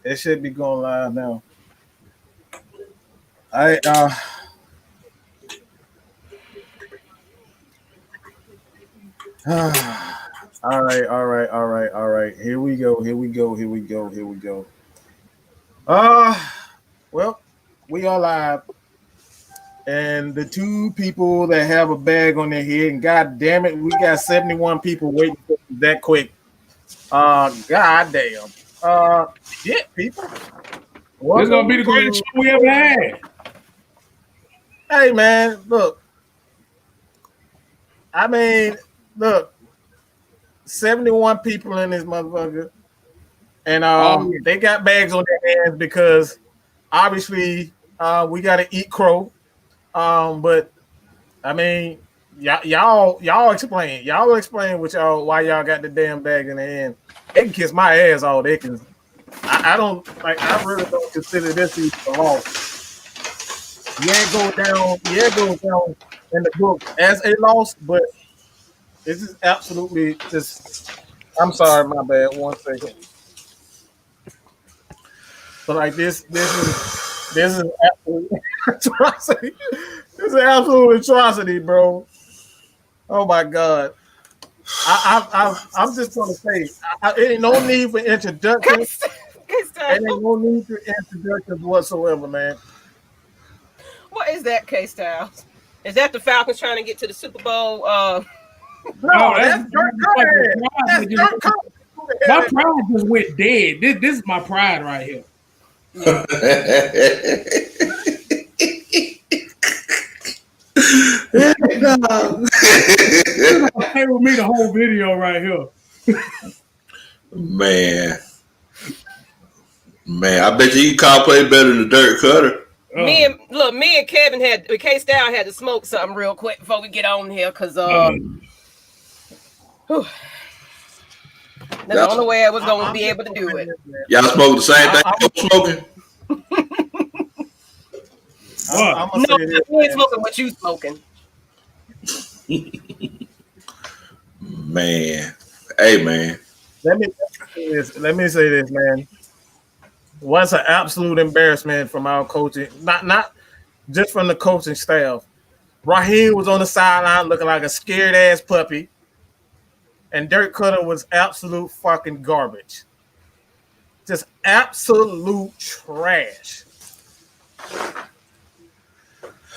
It should be going live now. I all right, all right, all right, all right. Here we go. Here we go. Here we go. Here we go. Uh well, we are live. And the two people that have a bag on their head, and god damn it, we got 71 people waiting for that quick. God damn. Shit, people. This is gonna be the greatest show we ever had. Hey man, look. I mean, look, 71 people in this motherfucker. And they got bags on their hands because obviously we gotta eat crow. But I mean, y'all explain. Y'all explain why y'all got the damn bag in the hand. They can kiss my ass all they can. I don't like. I really don't consider this even a loss. Yeah, it goes down in the book as a loss, but this is absolutely just. I'm sorry, my bad. 1 second. But like this is absolute atrocity. This is an absolute atrocity, bro. Oh my god. I'm just gonna say, it ain't no need for introductions. It ain't no need for introductions whatsoever, man. What is that, K-Styles? Is that the Falcons trying to get to the Super Bowl? No, that's Dirk Curry. That's Dirk Curry. My pride just went dead. This is my pride right here. Stay with me the whole video right here. Man, I bet you can play better than Dirk Cutter. Me and Kevin K-Style had to smoke something real quick before we get on here because that's the only way I was going to be able to do it. Y'all smoke the same thing I'm smoking? No, we ain't smoking what you smoking. Man. Hey, man. Let me say this, man. What's an absolute embarrassment from our coaching, not just from the coaching staff. Raheem was on the sideline looking like a scared ass puppy, and Dirk Cutter was absolute fucking garbage. Just absolute trash.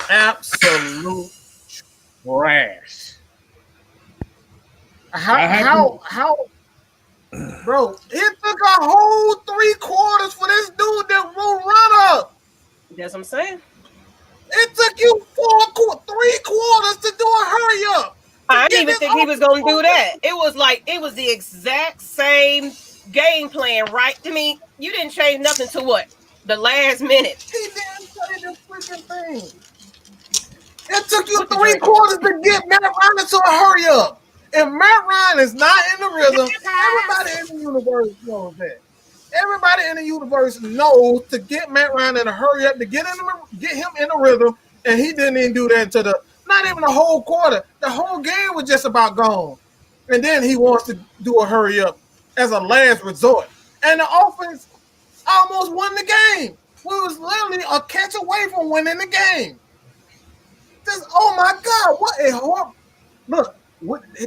Absolute trash. How bro, it took a whole 3 quarters for this dude that will run up. That's what I'm saying. It took you 3 quarters to do a hurry up. I didn't even think he was gonna do that. It was the exact same game plan, right? I mean, you didn't change nothing to what? The last minute. He didn't say the freaking thing. It took you 3 quarters to get Matt Ryan to a hurry up. If Matt Ryan is not in the rhythm, everybody in the universe knows that. Everybody in the universe knows to get Matt Ryan in a hurry up, to get him in a rhythm, and he didn't even do that until not even the whole quarter. The whole game was just about gone. And then he wants to do a hurry up as a last resort. And the offense almost won the game. We was literally a catch away from winning the game. Just, oh my God, what a horrible. Look,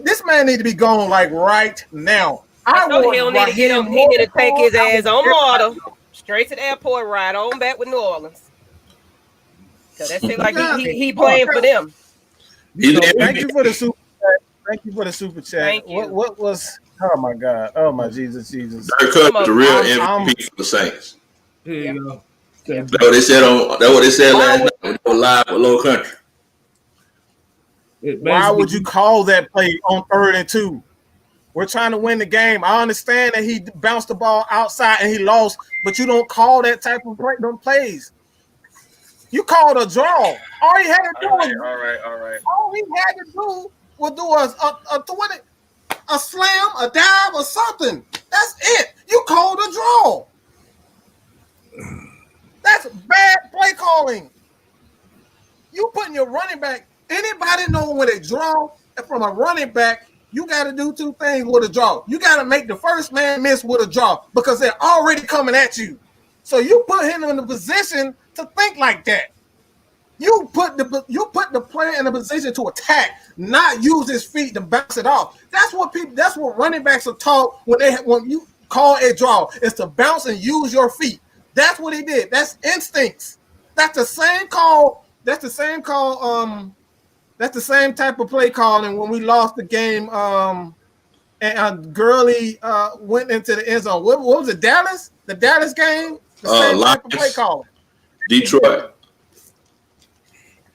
this man need to be gone like right now. I know he don't need to get him. He need to take his ass on Marta straight to the airport, ride on back with New Orleans. Cause that seems like he playing for them. Thank you for the super chat. Thank you for the super chat. What was? Oh my God! Oh my Jesus! Dirk Cutter is the real MVP for the Saints. Here you go. That's what they said last night when they were live with Low Country. Why would you call that play on 3rd and 2? We're trying to win the game. I understand that he bounced the ball outside and he lost, but you don't call that type of plays. You called a draw. All he had to do was all right. All he had to do was do a slam, a dive, or something. That's it. You called a draw. That's bad play calling. You putting your running back. Anybody know when they draw from a running back, you got to do 2 things with a draw. You got to make the first man miss with a draw because they're already coming at you. So you put him in a position to think like that. You put the player in a position to attack, not use his feet to bounce it off. That's what running backs are taught when you call a draw, is to bounce and use your feet. That's what he did. That's instincts. That's the same call. That's the same type of play calling when we lost the game. And Gurley went into the end zone. What was it? Dallas? The Dallas game? The same type of play calling.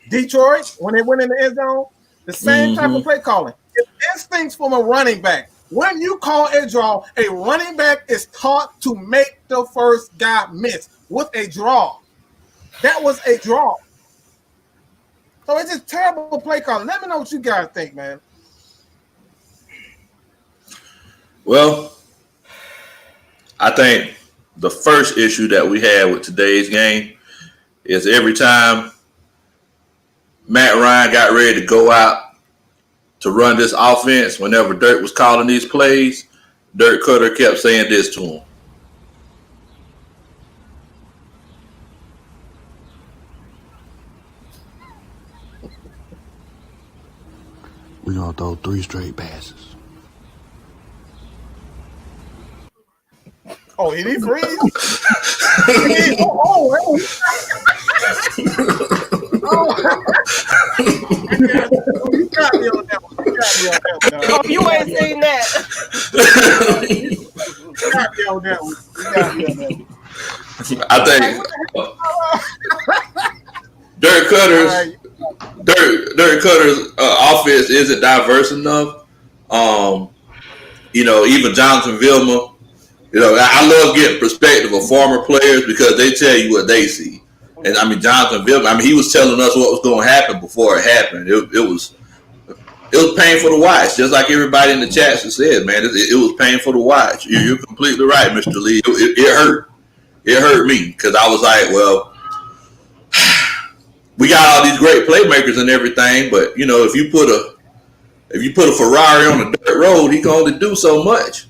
Detroit, when they went in the end zone, the same type of play calling. It's instincts from a running back. When you call a draw, a running back is taught to make the first guy miss with a draw. That was a draw. So it's just terrible play calling. Let me know what you guys think, man. Well, I think the first issue that we had with today's game is every time Matt Ryan got ready to go out to run this offense, whenever Dirk was calling these plays, Dirk Cutter kept saying this to him. We're going to throw 3 straight passes. Oh, did he freeze? You got me on that one. Oh, you ain't seen that. You got me on that one. I think Dirk Cutter's offense isn't diverse enough. Even Jonathan Vilma. I love getting perspective of former players because they tell you what they see. And Jonathan Vilma, he was telling us what was going to happen before it happened. It was painful to watch, just like everybody in the chat said, man. It was painful to watch. You're completely right, Mr. Lee. It hurt. It hurt me because I was like, well, we got all these great playmakers and everything, but if you put a Ferrari on the dirt road, he can only do so much.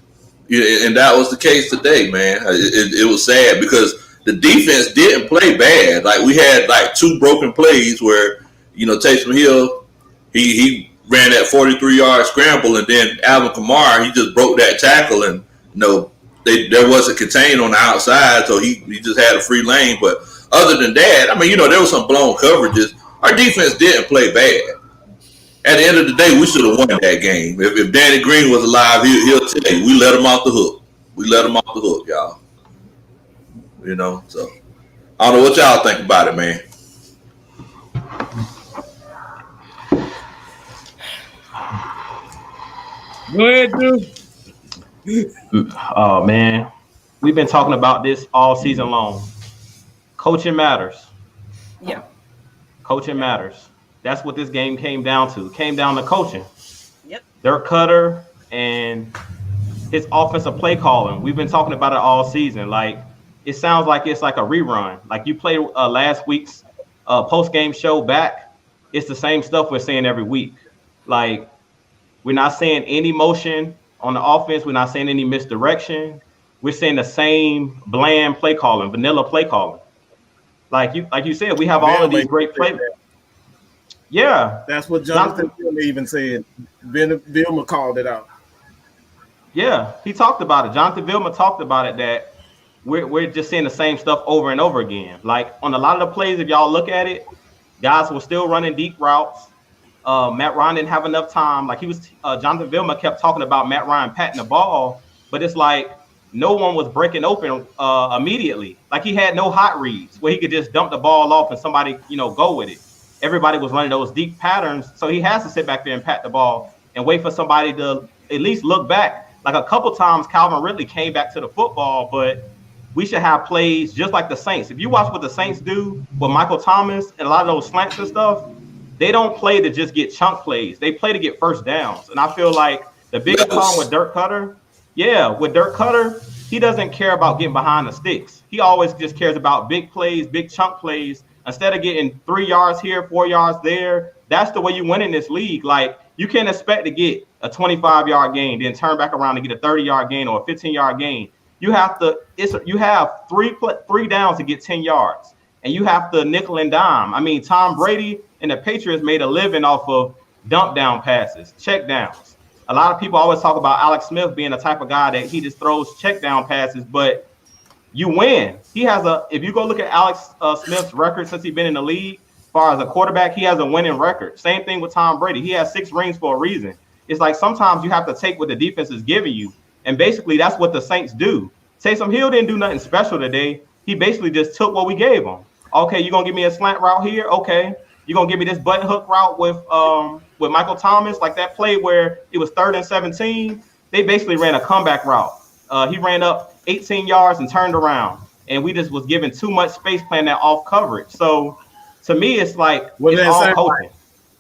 And that was the case today, man. It was sad because the defense didn't play bad. Like, we had 2 broken plays where, Taysom Hill, he ran that 43-yard scramble, and then Alvin Kamara, he just broke that tackle, and there wasn't contained on the outside, so he just had a free lane. But other than that, there was some blown coverages. Our defense didn't play bad. At the end of the day, we should have won that game. If Danny Green was alive, he'll tell you, we let him off the hook. We let him off the hook, y'all. So I don't know what y'all think about it, man. Go ahead, dude. Oh, man. We've been talking about this all season long. Coaching matters. Yeah. Coaching matters. That's what this game came down to. It came down to coaching. Yep. Dirk Cutter and his offensive play calling. We've been talking about it all season. It sounds like it's like a rerun. Like you played last week's post-game show back. It's the same stuff we're saying every week. We're not saying any motion on the offense. We're not saying any misdirection. We're saying the same bland play calling, vanilla play calling. Like you said, we have all of these great plays. Yeah. That's what Jonathan Vilma even said. Vilma called it out. Yeah, he talked about it. Jonathan Vilma talked about it, that we're just seeing the same stuff over and over again. On a lot of the plays, if y'all look at it, guys were still running deep routes. Matt Ryan didn't have enough time. Jonathan Vilma kept talking about Matt Ryan patting the ball, but it's like no one was breaking open immediately. He had no hot reads where he could just dump the ball off and somebody, go with it. Everybody was running those deep patterns, so he has to sit back there and pat the ball and wait for somebody to at least look back. A couple times, Calvin Ridley came back to the football, but we should have plays just like the Saints. If you watch what the Saints do with Michael Thomas and a lot of those slants and stuff, they don't play to just get chunk plays. They play to get first downs. And I feel like the biggest problem with Dirk Cutter, he doesn't care about getting behind the sticks. He always just cares about big plays, big chunk plays. Instead of getting 3 yards here, 4 yards there, that's the way you win in this league. You can't expect to get a 25-yard gain, then turn back around and get a 30-yard gain or a 15-yard gain. you have three downs to get 10 yards, and you have to nickel and dime. I mean, Tom Brady and the Patriots made a living off of dump down passes, check downs. A lot of people always talk about Alex Smith being the type of guy that he just throws check down passes, but you win. If you go look at Alex Smith's record since he's been in the league, as far as a quarterback, he has a winning record. Same thing with Tom Brady. He has 6 rings for a reason. It's like sometimes you have to take what the defense is giving you. And basically that's what the Saints do. Taysom Hill didn't do nothing special today. He basically just took what we gave him. Okay, you're going to give me a slant route here? Okay. You're going to give me this button hook route with Michael Thomas, like that play where it was 3rd and 17. They basically ran a comeback route. He ran up 18 yards and turned around. And we just was given too much space playing that off coverage. So to me, it's like it's all coaching.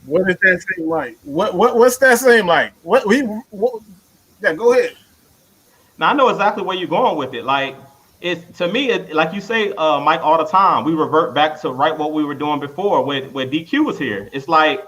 What does that seem like? What's that seem like? Yeah, go ahead. Now I know exactly where you're going with it. Like to me, like you say, Mike, all the time, we revert back to what we were doing before when DQ was here. It's like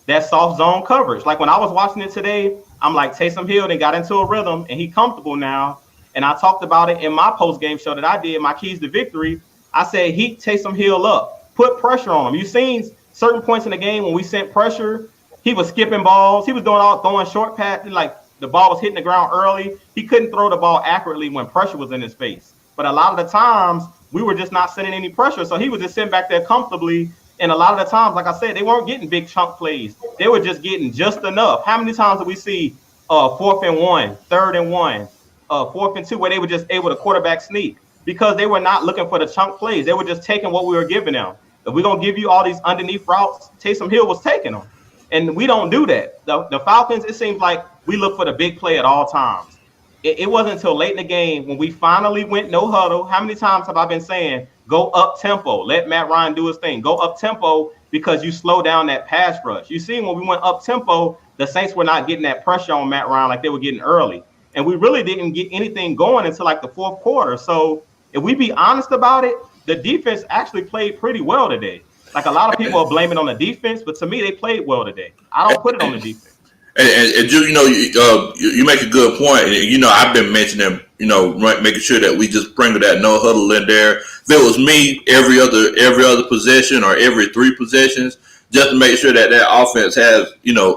that soft zone coverage. Like when I was watching it today, I'm like, Taysom Hill, they got into a rhythm and he's comfortable now. And I talked about it in my post-game show that I did, my keys to victory. I said, heat Taysom Hill up, put pressure on him. You've seen certain points in the game when we sent pressure, he was skipping balls. He was throwing short passes, like the ball was hitting the ground early. He couldn't throw the ball accurately when pressure was in his face. But a lot of the times, we were just not sending any pressure. So he was just sitting back there comfortably. And a lot of the times, like I said, they weren't getting big chunk plays. They were just getting just enough. How many times did we see 4th and 1, 3rd and 1, 4th and 2, where they were just able to quarterback sneak? Because they were not looking for the chunk plays. They were just taking what we were giving them. If we're going to give you all these underneath routes, Taysom Hill was taking them. And we don't do that. The Falcons, it seems like we look for the big play at all times. It wasn't until late in the game when we finally went no huddle. How many times have I been saying, go up tempo, let Matt Ryan do his thing, go up tempo, because you slow down that pass rush. You see, when we went up tempo, the Saints were not getting that pressure on Matt Ryan like they were getting early. And we really didn't get anything going until like the 4th quarter. So if we be honest about it, the defense actually played pretty well today. Like a lot of people are blaming on the defense, but to me, they played well today. I don't put it on the defense. And you make a good point. And, I've been mentioning, making sure that we just bring that no huddle in there. If it was me, every other possession or every 3 possessions, just to make sure that offense has,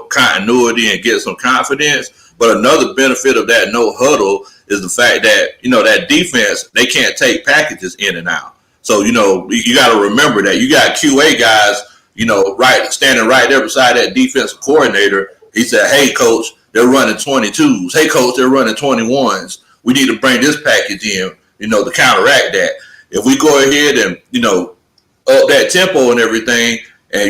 continuity and get some confidence. But another benefit of that no huddle is the fact that, that defense, they can't take packages in and out. So, you got to remember that you got QA guys, standing right there beside that defensive coordinator. He said, hey, coach, they're running 22s. Hey, coach, they're running 21s. We need to bring this package in, to counteract that. If we go ahead and, up that tempo and everything, and,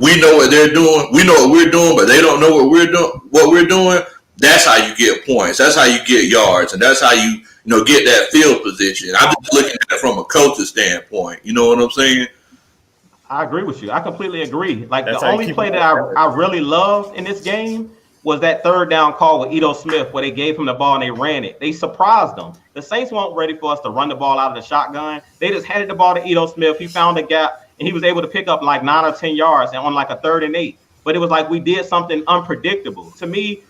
we know what they're doing. We know what we're doing, but they don't know what we're doing. That's how you get points. That's how you get yards. And that's how you, get that field position. I'm just looking at it from a coach's standpoint. You know what I'm saying? I agree with you. I completely agree. Like the only play that I really loved in this game was that 3rd down call with Ito Smith where they gave him the ball and they ran it. They surprised them. The Saints weren't ready for us to run the ball out of the shotgun. They just handed the ball to Ito Smith. He found a gap and he was able to pick up like 9 or 10 yards and on like a 3rd and 8. But it was like we did something unpredictable. To me,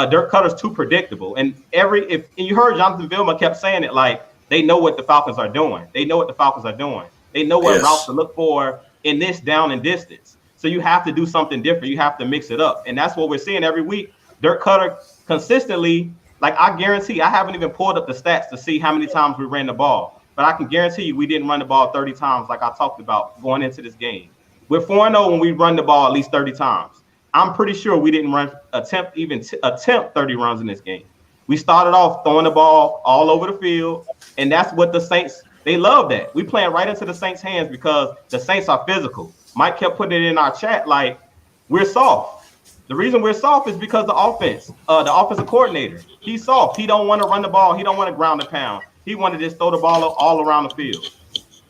Dirk Cutter's too predictable. And you heard Jonathan Vilma kept saying it, like they know what the Falcons are doing. They know what the Falcons are doing. They know what routes to look for in this down and distance. So you have to do something different. You have to mix it up. And that's what we're seeing every week. Dirk Cutter consistently, like I guarantee, I haven't even pulled up the stats to see how many times we ran the ball. But I can guarantee you we didn't run the ball 30 times like I talked about going into this game. We're 4-0 when we run the ball at least 30 times. I'm pretty sure we didn't attempt 30 runs in this game. We started off throwing the ball all over the field, and that's what the Saints, they love that. We playing right into the Saints' hands because the Saints are physical. Mike kept putting it in our chat like we're soft. The reason we're soft is because the offensive coordinator, he's soft. He don't want to run the ball. He don't want to ground and pound. He wanted to just throw the ball all around the field.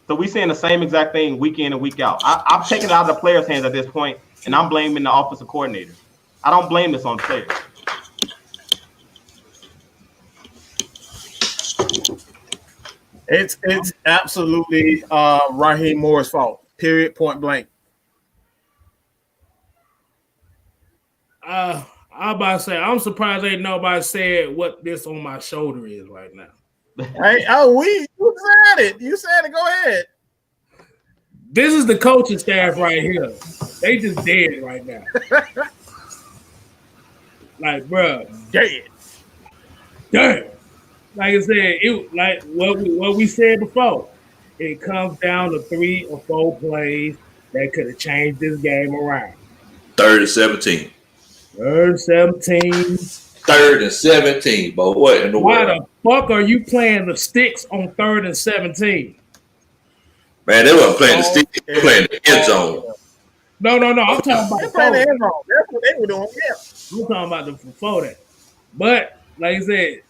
So we're seeing the same exact thing week in and week out. I'm taking it out of the players' hands at this point, and I'm blaming the offensive coordinator. I don't blame this on the players. It's absolutely Raheem Moore's fault. Period. Point blank. I'm about to say, I'm surprised ain't nobody said what this on my shoulder is right now. Hey, you said it. You said it. Go ahead. This is the coaching staff right here. They just dead right now. Like, bro, Dead. damn. Like I said, it like what we said before. It comes down to 3 or 4 plays that could have changed this game around. 3rd and 17. 3rd and 17. 3rd and 17, but what in the Why world? the fuck are you playing the sticks on 3rd and 17? Man, they weren't playing the stick. They were playing the end zone. No. I'm talking about They're playing the end zone. That's what they were doing. Yeah. I'm talking about the before that. But like I said,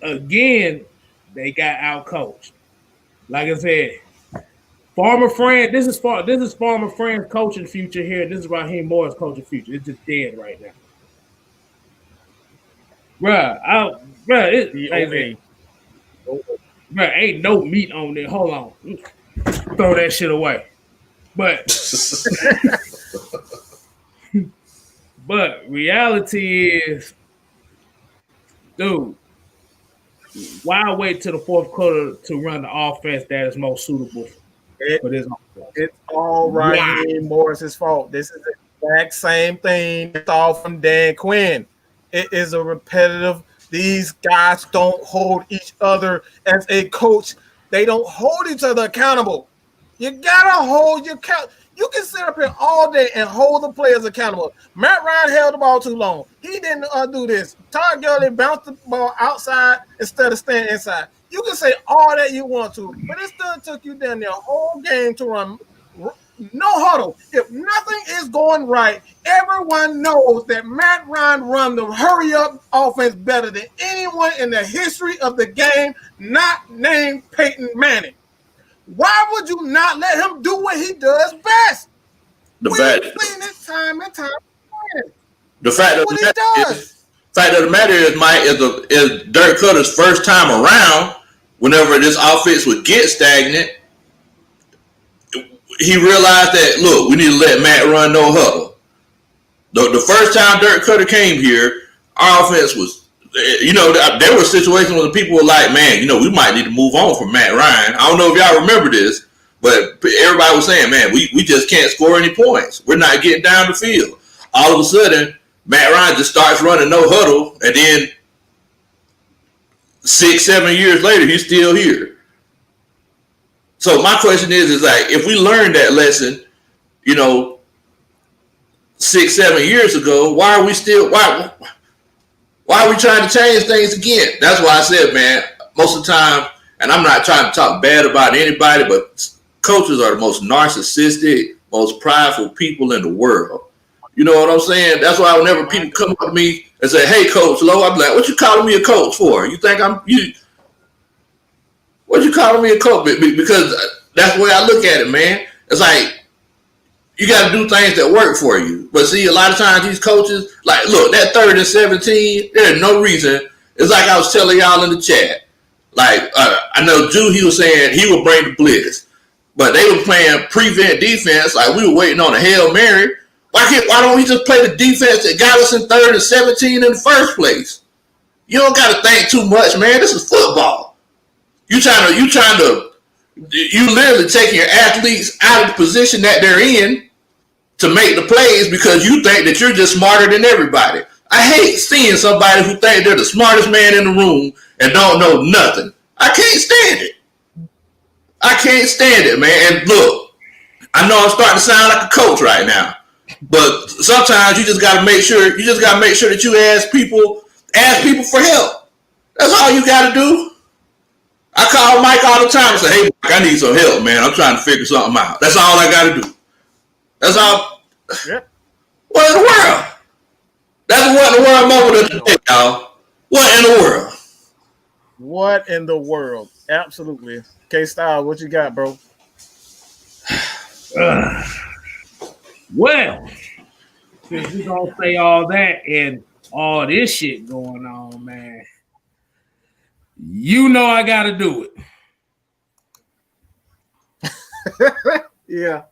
again, they got out coached. Like I said, Farmer Friend. This is Farmer Friend's coaching future here. This is Raheem Morris' coaching future. It's just dead right now. Bruh, ain't no meat on there. Hold on. Throw that shit away. But reality is, dude, why wait till the 4th quarter to run the offense that is most suitable for this offense? It's all Raheem Morris's fault. This is the exact same thing. It's all from Dan Quinn. It is a repetitive. These guys don't hold each other as a coach. They don't hold each other accountable. You gotta hold your count. You can sit up here all day and hold the players accountable. Matt Ryan held the ball too long. He didn't do this. Todd Gurley bounced the ball outside instead of staying inside. You can say all that you want to, but it still took you down the whole game to run no huddle. If nothing is going right, everyone knows that Matt Ryan run the hurry-up offense better than anyone in the history of the game, not named Peyton Manning. Why would you not let him do what he does best? We've seen this time and time again. The fact of the matter is, Mike, is Dirk Cutter's first time around. Whenever this offense would get stagnant, he realized that, look, we need to let Matt run no huddle. The first time Dirk Cutter came here, our offense was, there were situations where the people were like, man, we might need to move on from Matt Ryan. I don't know if y'all remember this, but everybody was saying, man, we just can't score any points. We're not getting down the field. All of a sudden, Matt Ryan just starts running no huddle, and then 6-7 years later, he's still here. So my question is like, if we learned that lesson, 6-7 years ago, why are we trying to change things again? That's why I said, man, most of the time, and I'm not trying to talk bad about anybody, but coaches are the most narcissistic, most prideful people in the world. You know what I'm saying? That's why whenever people come up to me and say, hey, Coach Lowe, I'm like, what you calling me a coach for? You think what you calling me a coach? Because that's the way I look at it, man. It's like, you got to do things that work for you. But see, a lot of times these coaches, like, look, that 3rd and 17, there's no reason. It's like I was telling y'all in the chat. Like, I know Drew, he was saying he would bring the blitz. But they were playing prevent defense. Like, we were waiting on a Hail Mary. Why don't we just play the defense that got us in 3rd and 17 in the first place? You don't got to think too much, man. This is football. You literally taking your athletes out of the position that they're in to make the plays because you think that you're just smarter than everybody. I hate seeing somebody who think they're the smartest man in the room and don't know nothing. I can't stand it, man. And look, I know I'm starting to sound like a coach right now, but sometimes you just got to make sure that you ask people for help. That's all you got to do. I call Mike all the time and say, hey, Mike, I need some help, man. I'm trying to figure something out. That's all I got to do. That's all. Yep. What in the world? That's what in the world moment of the day, y'all. What in the world? What in the world? Absolutely. K-Style, what you got, bro? Well, since we gonna say all that and all this shit going on, man, I gotta do it. Yeah,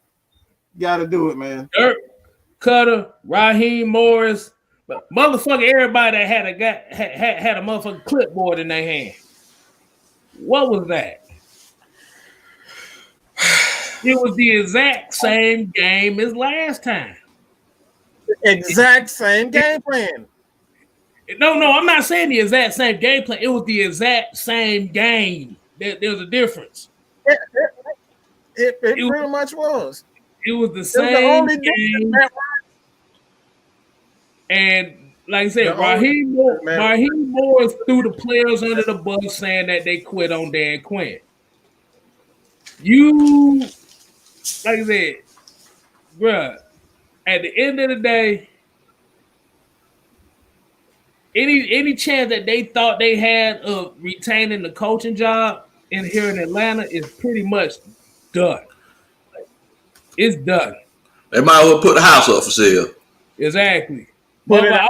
gotta do it, man. Dirk Cutter, Raheem Morris, but motherfucker, everybody that had a motherfucking clipboard in their hand. What was that? It was the exact same game as last time. Exact same game plan. No, I'm not saying the exact same game plan. It was the exact same game. There's a difference. It pretty much was. It was the same game. And like I said, Raheem Morris threw the players under the bus saying that they quit on Dan Quinn. You, like I said, bruh, at the end of the day, any chance that they thought they had of retaining the coaching job here in Atlanta is pretty much done. It's done. They might as well put the house up for sale. Exactly. Look, I'm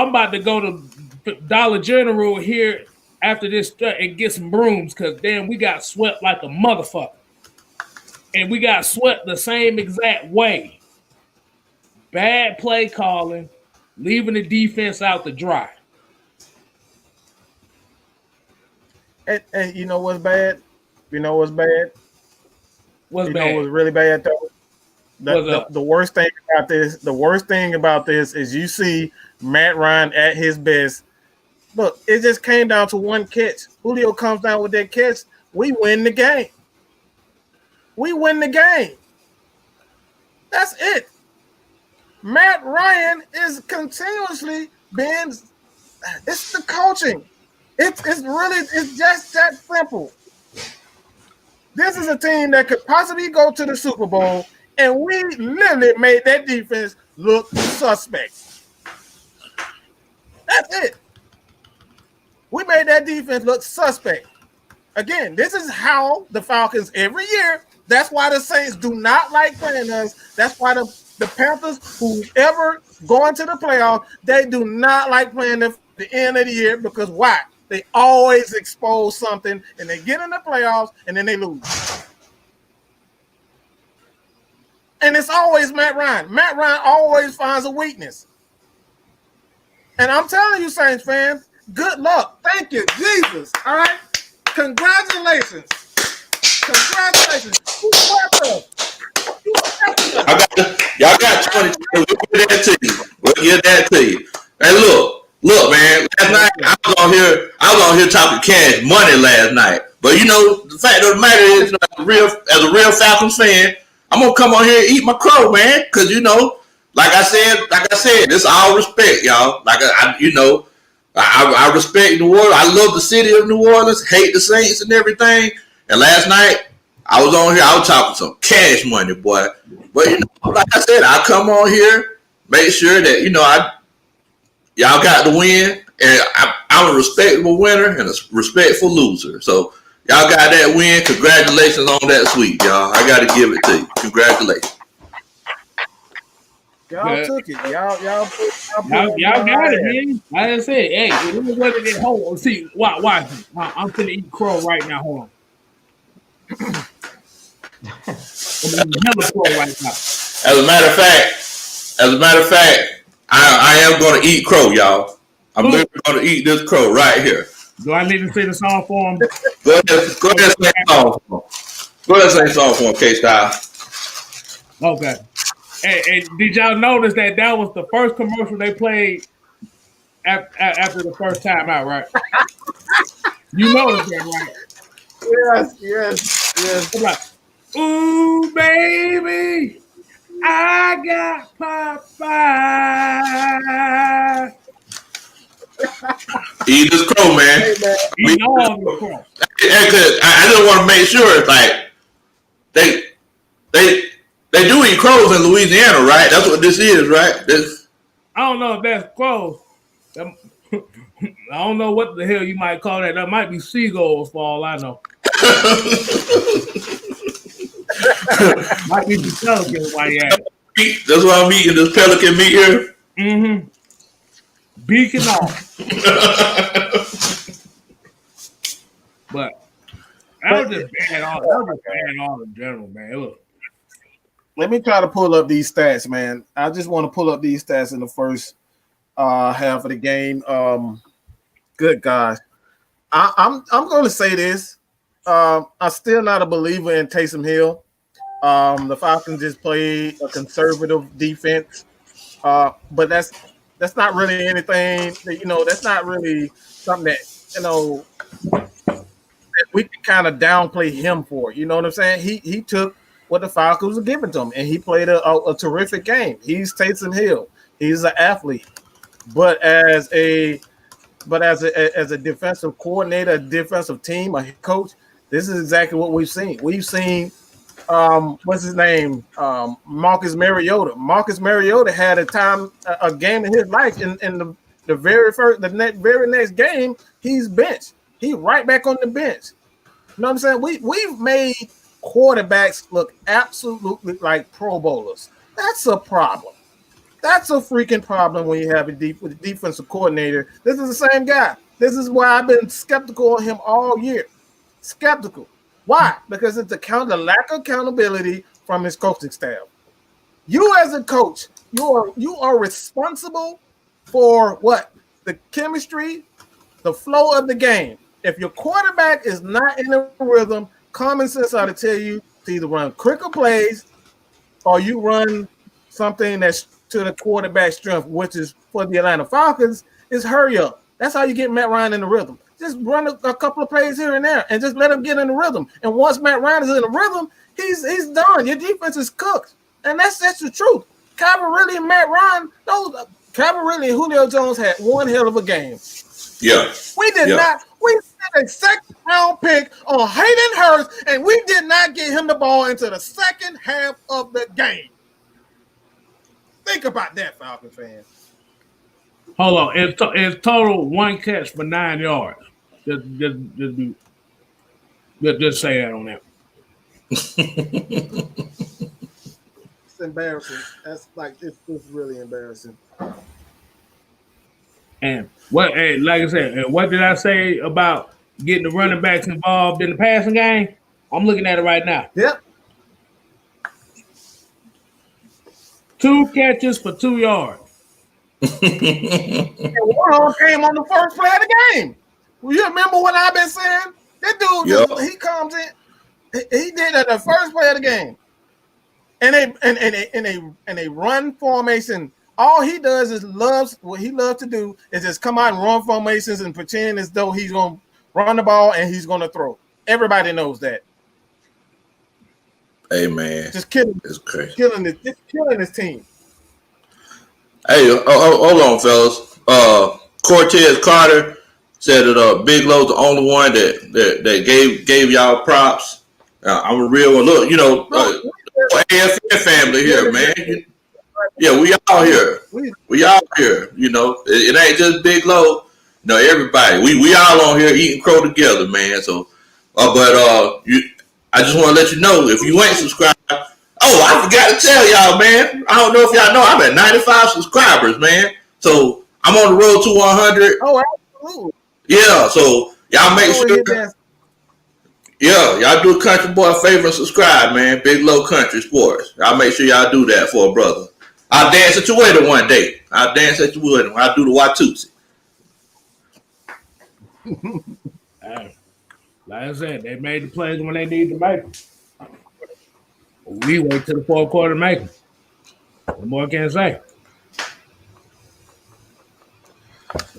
about to go to Dollar General here after this and get some brooms because, damn, we got swept like a motherfucker. And we got swept the same exact way. Bad play calling, leaving the defense out to dry. And you know what's bad? You know what's bad? What's you bad? know what's really bad though? The worst thing about this is you see Matt Ryan at his best. Look, it just came down to one catch. Julio comes down with that catch. We win the game. That's it. Matt Ryan is continuously being. It's the coaching. It's just that simple. This is a team that could possibly go to the Super Bowl, and we literally made that defense look suspect. That's it. We made that defense look suspect. Again, this is how the Falcons every year. That's why the Saints do not like playing us. That's why the Panthers, who ever go into the playoffs, they do not like playing them at the end of the year because why? They always expose something, and they get in the playoffs, and then they lose. And it's always Matt Ryan. Matt Ryan always finds a weakness. And I'm telling you, Saints fans, good luck. Thank you, Jesus. All right? Congratulations. Y'all got 20. We'll give that to you. Hey, look, man. Last night I was on here talking cash money last night. But you know, the fact of the matter is, as a real Falcons fan, I'm gonna come on here and eat my crow, man. Cause you know, like I said, it's all respect, y'all. Like I respect New Orleans. I love the city of New Orleans. Hate the Saints and everything. And last night I was on here. I was talking some cash money, boy. But you know, like I said, I come on here, make sure that y'all got the win, and I'm a respectable winner and a respectful loser. So y'all got that win. Congratulations on that sweep, y'all. I got to give it to you. Congratulations. Y'all took it. Y'all got it, man. Like I said, hey, it is what it is. Hold on. See, watch. I'm finna eat crow right now. Hold on. I'm eating hella crow right now. As a matter of fact, I am going to eat crow, y'all. I'm literally going to eat this crow right here. Do I need to say the song for him? Go ahead and sing the song for him. Go ahead and sing the song for him, K-Style. Okay. And did y'all notice that was the first commercial they played after the first time out, right? You noticed that, right? Yes. It's like, ooh, baby, I got Popeye. Eat this crow, man. Hey, man. Eat all the crow. I just want to make sure it's like they do eat crows in Louisiana, right? That's what this is, right? I don't know if that's crows. I don't know what the hell you might call that. That might be seagulls for all I know. Might be the pelican while you at it. That's why I'm eating this pelican meat here. Mm-hmm. Beak and all. But that was just bad all in general, man. Look. Let me try to pull up these stats, man. I just want to pull up these stats in the first half of the game. Good gosh. I'm going to say this. I'm still not a believer in Taysom Hill. The Falcons just played a conservative defense, but that's not really anything. That's not really something that that we can kind of downplay him for. You know what I'm saying? He took what the Falcons were giving to him, and he played a terrific game. He's Taysom Hill. He's an athlete, but as a defensive coordinator, a defensive team, a head coach, this is exactly what we've seen. We've seen what's his name? Marcus Mariota. Marcus Mariota had a game in his life in the very next game, he's benched. He right back on the bench. You know what I'm saying? We've made quarterbacks look absolutely like Pro Bowlers. That's a problem. That's a freaking problem when you have a defensive coordinator. This is the same guy. This is why I've been skeptical of him all year. Skeptical. Why? Because it's the lack of accountability from his coaching staff. You as a coach, you are responsible for what? The chemistry, the flow of the game. If your quarterback is not in the rhythm, common sense ought to tell you to either run quicker plays or you run something that's to the quarterback strength, which is for the Atlanta Falcons, is hurry up. That's how you get Matt Ryan in the rhythm. Just run a couple of plays here and there and just let him get in the rhythm. And once Matt Ryan is in the rhythm, he's done. Your defense is cooked. And that's the truth. Calvin Ridley and Matt Ryan, Calvin Ridley and Julio Jones had one hell of a game. Yeah. We did not. We spent a second round pick on Hayden Hurst, and we did not get him the ball into the second half of the game. Think about that, Falcon fans. Hold on. It's total one catch for 9 yards. Just say that on that. It's embarrassing. It's really embarrassing. And like I said, and what did I say about getting the running backs involved in the passing game? I'm looking at it right now. Yep. 2 catches for 2 yards. And Warhol came on the first play of the game. Well, you remember what I've been saying? That dude, he comes in. He did at the first play of the game, and they run formation. All he does is what he loves to do is just come out and run formations and pretend as though he's going to run the ball and he's going to throw. Everybody knows that. Hey man, just killing. It's crazy. Killing his team. Hey, hold on, fellas. Cortez Carter said that Bigelow's the only one that gave y'all props. I'm a real one. Look, AFN family here, man. Yeah, we all here. We all here. It ain't just Bigelow. No, everybody. We all on here eating crow together, man. So, I just want to let you know if you ain't subscribed. Oh, I forgot to tell y'all, man. I don't know if y'all know I'm at 95 subscribers, man. So I'm on the road to 100. Oh, absolutely. Yeah, so y'all make sure. Yeah, y'all do a country boy a favor and subscribe, man. Bigelow Country Sports. Y'all make sure y'all do that for a brother. I'll dance at your wedding one day. I'll dance at your wedding. I'll do the Watusi. Like I said, they made the plays when they need to make them. We wait till the fourth quarter to make them. What more can I say?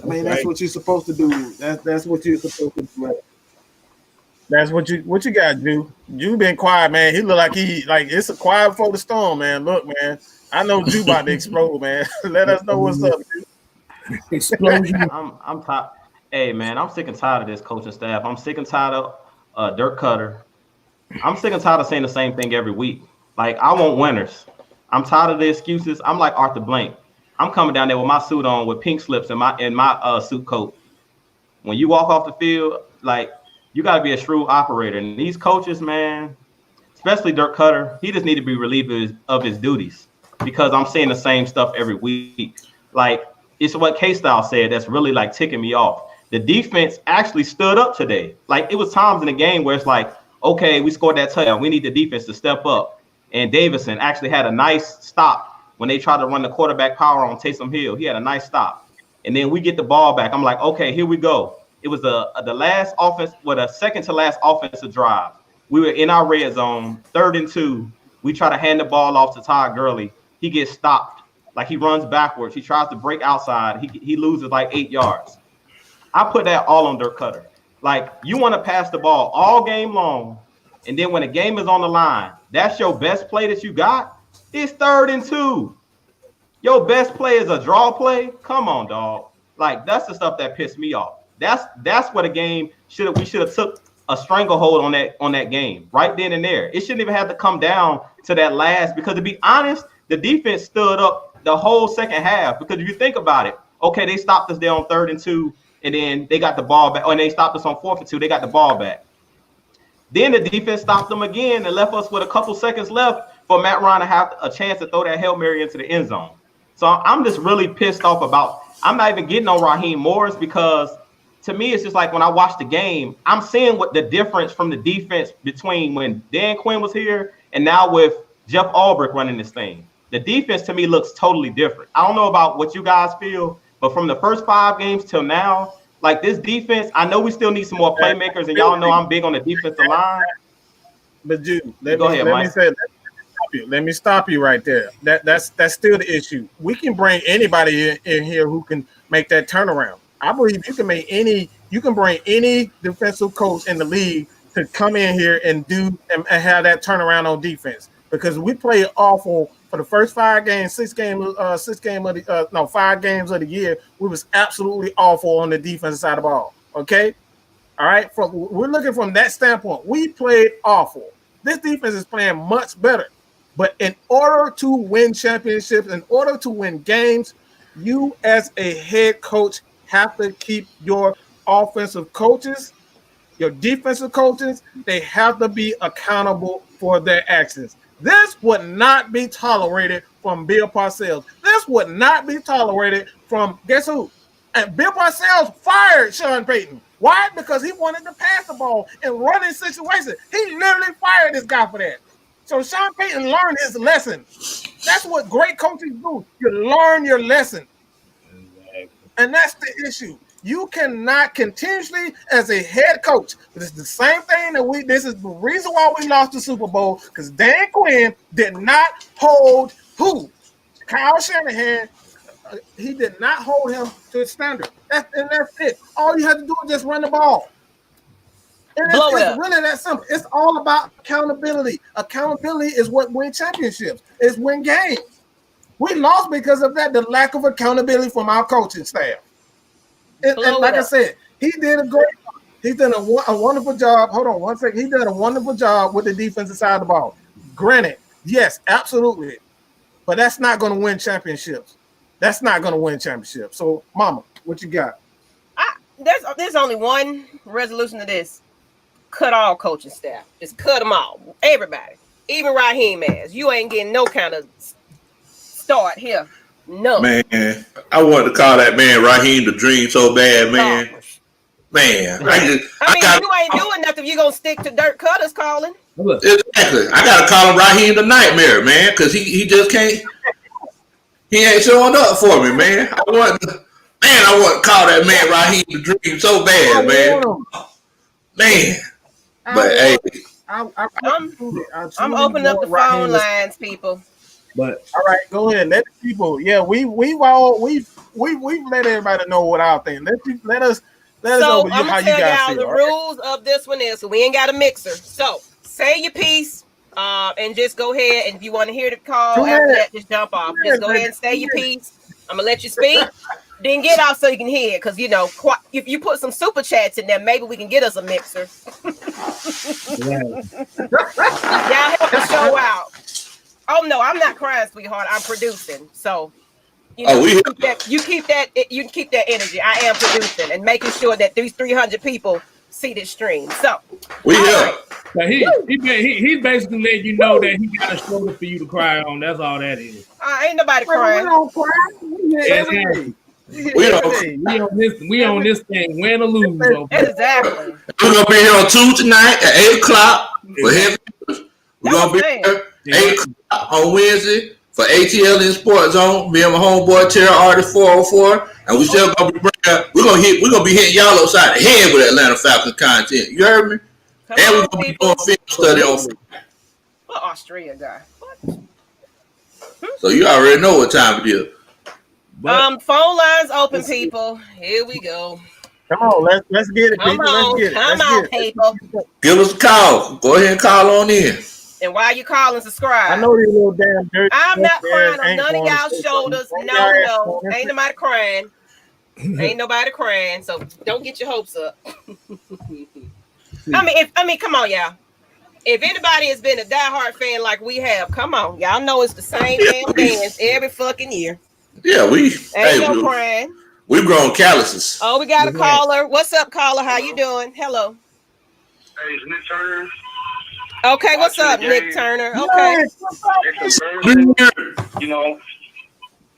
I mean, that's what you're supposed to do. That's what you're supposed to do. That's what you got to do. You been quiet, man. He look like it's a quiet before the storm, man. Look, man. I know Drew about to explode, man. Let us know what's up, Drew. Explosion. I'm tired. Hey, man, I'm sick and tired of this coaching staff. I'm sick and tired of Dirk Cutter. I'm sick and tired of saying the same thing every week. Like, I want winners. I'm tired of the excuses. I'm like Arthur Blank. I'm coming down there with my suit on with pink slips and my suit coat. When you walk off the field, like, you got to be a shrewd operator. And these coaches, man, especially Dirk Cutter, he just need to be relieved of his duties because I'm seeing the same stuff every week. Like, it's what K-Style said that's really, like, ticking me off. The defense actually stood up today. Like, it was times in the game where it's like, okay, we scored that touchdown. We need the defense to step up. And Davison actually had a nice stop when they tried to run the quarterback power on Taysom Hill. He had a nice stop. And then we get the ball back. I'm like, okay, here we go. It was the last offense, the second to last offensive drive. We were in our red zone, 3rd and 2. We try to hand the ball off to Todd Gurley. He gets stopped. Like he runs backwards. He tries to break outside. He loses like 8 yards. I put that all on Dirk Cutter. Like, you want to pass the ball all game long, and then when the game is on the line, that's your best play that you got? It's 3rd and 2. Your best play is a draw play? Come on, dog. Like, that's the stuff that pissed me off. That's what a game we should have took a stranglehold on that game right then and there. It shouldn't even have to come down to that last, because to be honest, the defense stood up the whole second half. Because if you think about it, okay, they stopped us there on 3rd and 2, and then they got the ball back, and they stopped us on 4th and 2. They got the ball back. Then the defense stopped them again and left us with a couple seconds left for Matt Ryan to have a chance to throw that Hail Mary into the end zone. So I'm just really pissed off about. I'm not even getting on Raheem Morris, because to me, it's just like when I watch the game, I'm seeing what the difference from the defense between when Dan Quinn was here and now with Jeff Albrecht running this thing. The defense to me looks totally different. I don't know about what you guys feel, but from the first 5 games till now, like this defense, I know we still need some more playmakers, and y'all know I'm big on the defensive line. But Jude, let me stop you right there. That's still the issue. We can bring anybody in here who can make that turnaround. I believe you can bring any defensive coach in the league to come in here and have that turnaround on defense, because we played awful for the first 5 games, 5 games of the year. We was absolutely awful on the defensive side of the ball. Okay, all right. We're looking from that standpoint. We played awful. This defense is playing much better. But in order to win championships, in order to win games, you as a head coach have to keep your offensive coaches, your defensive coaches, they have to be accountable for their actions. This would not be tolerated from Bill Parcells. This would not be tolerated from, guess who? And Bill Parcells fired Sean Payton. Why? Because he wanted to pass the ball and run in situations. He literally fired this guy for that. So Sean Payton learned his lesson. That's what great coaches do. You learn your lesson. And that's the issue. You cannot continuously, as a head coach, but it's the same thing this is the reason why we lost the Super Bowl, because Dan Quinn did not hold Kyle Shanahan. He did not hold him to his standard. That's it. All you have to do is just run the ball. And it's really that simple. It's all about accountability. Accountability is what wins championships. It's win games. We lost because of that, the lack of accountability from our coaching staff. And like I said, he did a great job. He's done a wonderful job. Hold on one second. He did a wonderful job with the defensive side of the ball. Granted, yes, absolutely. But that's not going to win championships. That's not going to win championships. So, Mama, what you got? There's only one resolution to this. Cut all coaching staff. Just cut them all. Everybody. Even Raheem ass. You ain't getting no kind of start here. No. Man, I wanted to call that man Raheem the Dream so bad, man. No. Man. I mean, you ain't doing nothing. You're going to stick to Dirk Cutter's calling. Exactly. I got to call him Raheem the Nightmare, man, because he just can't. He ain't showing up for me, man. I want to call that man Raheem the Dream so bad, man. Man. But hey. I'm opening up the phone lines, people. But all right, go ahead. Let the people. Yeah, we've let everybody know what our thing. Let us know how you guys feel. So I'm gonna tell y'all the rules of this one is. So we ain't got a mixer. So say your piece, and just go ahead. And if you want to hear the call after that, just jump off. Just go ahead and say your piece. I'm gonna let you speak. Then get off so you can hear it, because if you put some super chats in there, maybe we can get us a mixer. Y'all help the show out. Oh no, I'm not crying, sweetheart. I'm producing, so you keep that energy. I am producing and making sure that these 300 people see this stream. So we here. But he's basically letting you know that he got a shoulder for you to cry on. That's all that is. Ain't nobody crying. We don't cry. We on this thing, win or lose. Exactly. We're gonna be here on Tuesday night at 8:00. We're gonna be here 8 o'clock on Wednesday for ATL in Sports Zone. Me and my homeboy Terry Artist 404. And we still gonna be we're gonna be hitting y'all upside the head with Atlanta Falcons content. You heard me? Come and on, we're gonna people. be doing film study on. What Australia guy? What? So you already know what time it is. Phone lines open, people. Here we go. Come on, let's get it, Come people. on, Let's get it. come on, people. Give us a call. Go ahead and call on in. And while you call and subscribe, I know these little damn dirty. I'm not crying on none of y'all's shoulders. No, ain't nobody crying. Ain't nobody crying. So don't get your hopes up. I mean, come on, y'all. If anybody has been a diehard fan like we have, come on, y'all know it's the same damn dance every fucking year. Yeah, ain't no crying. We've grown calluses. Oh, we got a caller. What's up, caller? How you doing? Hello. Hey, it's Nick Turner. Okay, what's up, Nick Turner? Okay. You know,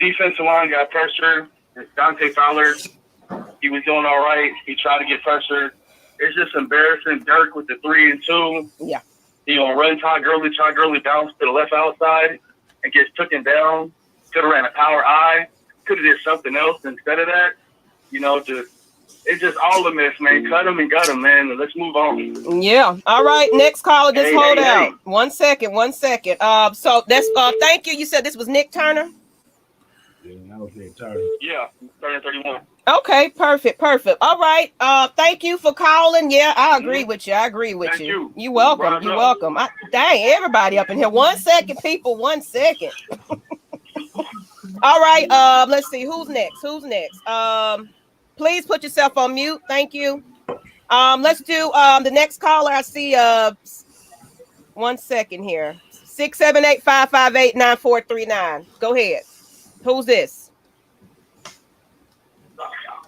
defensive line got pressure. Dante Fowler, he was doing all right. He tried to get pressure. It's just embarrassing. Dirk with the 3 and 2. Yeah. You know, run Todd Gurley bounce to the left outside and gets taken down. Could have ran a power I. Could have did something else instead of that. You know, it's just all a mess, man. Cut him and gut him, man. And let's move on. Yeah. All right. Next caller. Just hold out. 1 second. 1 second. So that's thank you. You said this was Nick Turner? Yeah, that was Nick Turner. Yeah, 30-31. Okay, perfect. All right. Thank you for calling. Yeah, I agree with you. Thank you. You're welcome. You're welcome. Dang, everybody up in here. 1 second, people. 1 second. All right. Let's see. Who's next? Please put yourself on mute. Thank you. Let's do the next caller. I see 1 second here. 678-558-9439. Go ahead. Who's this?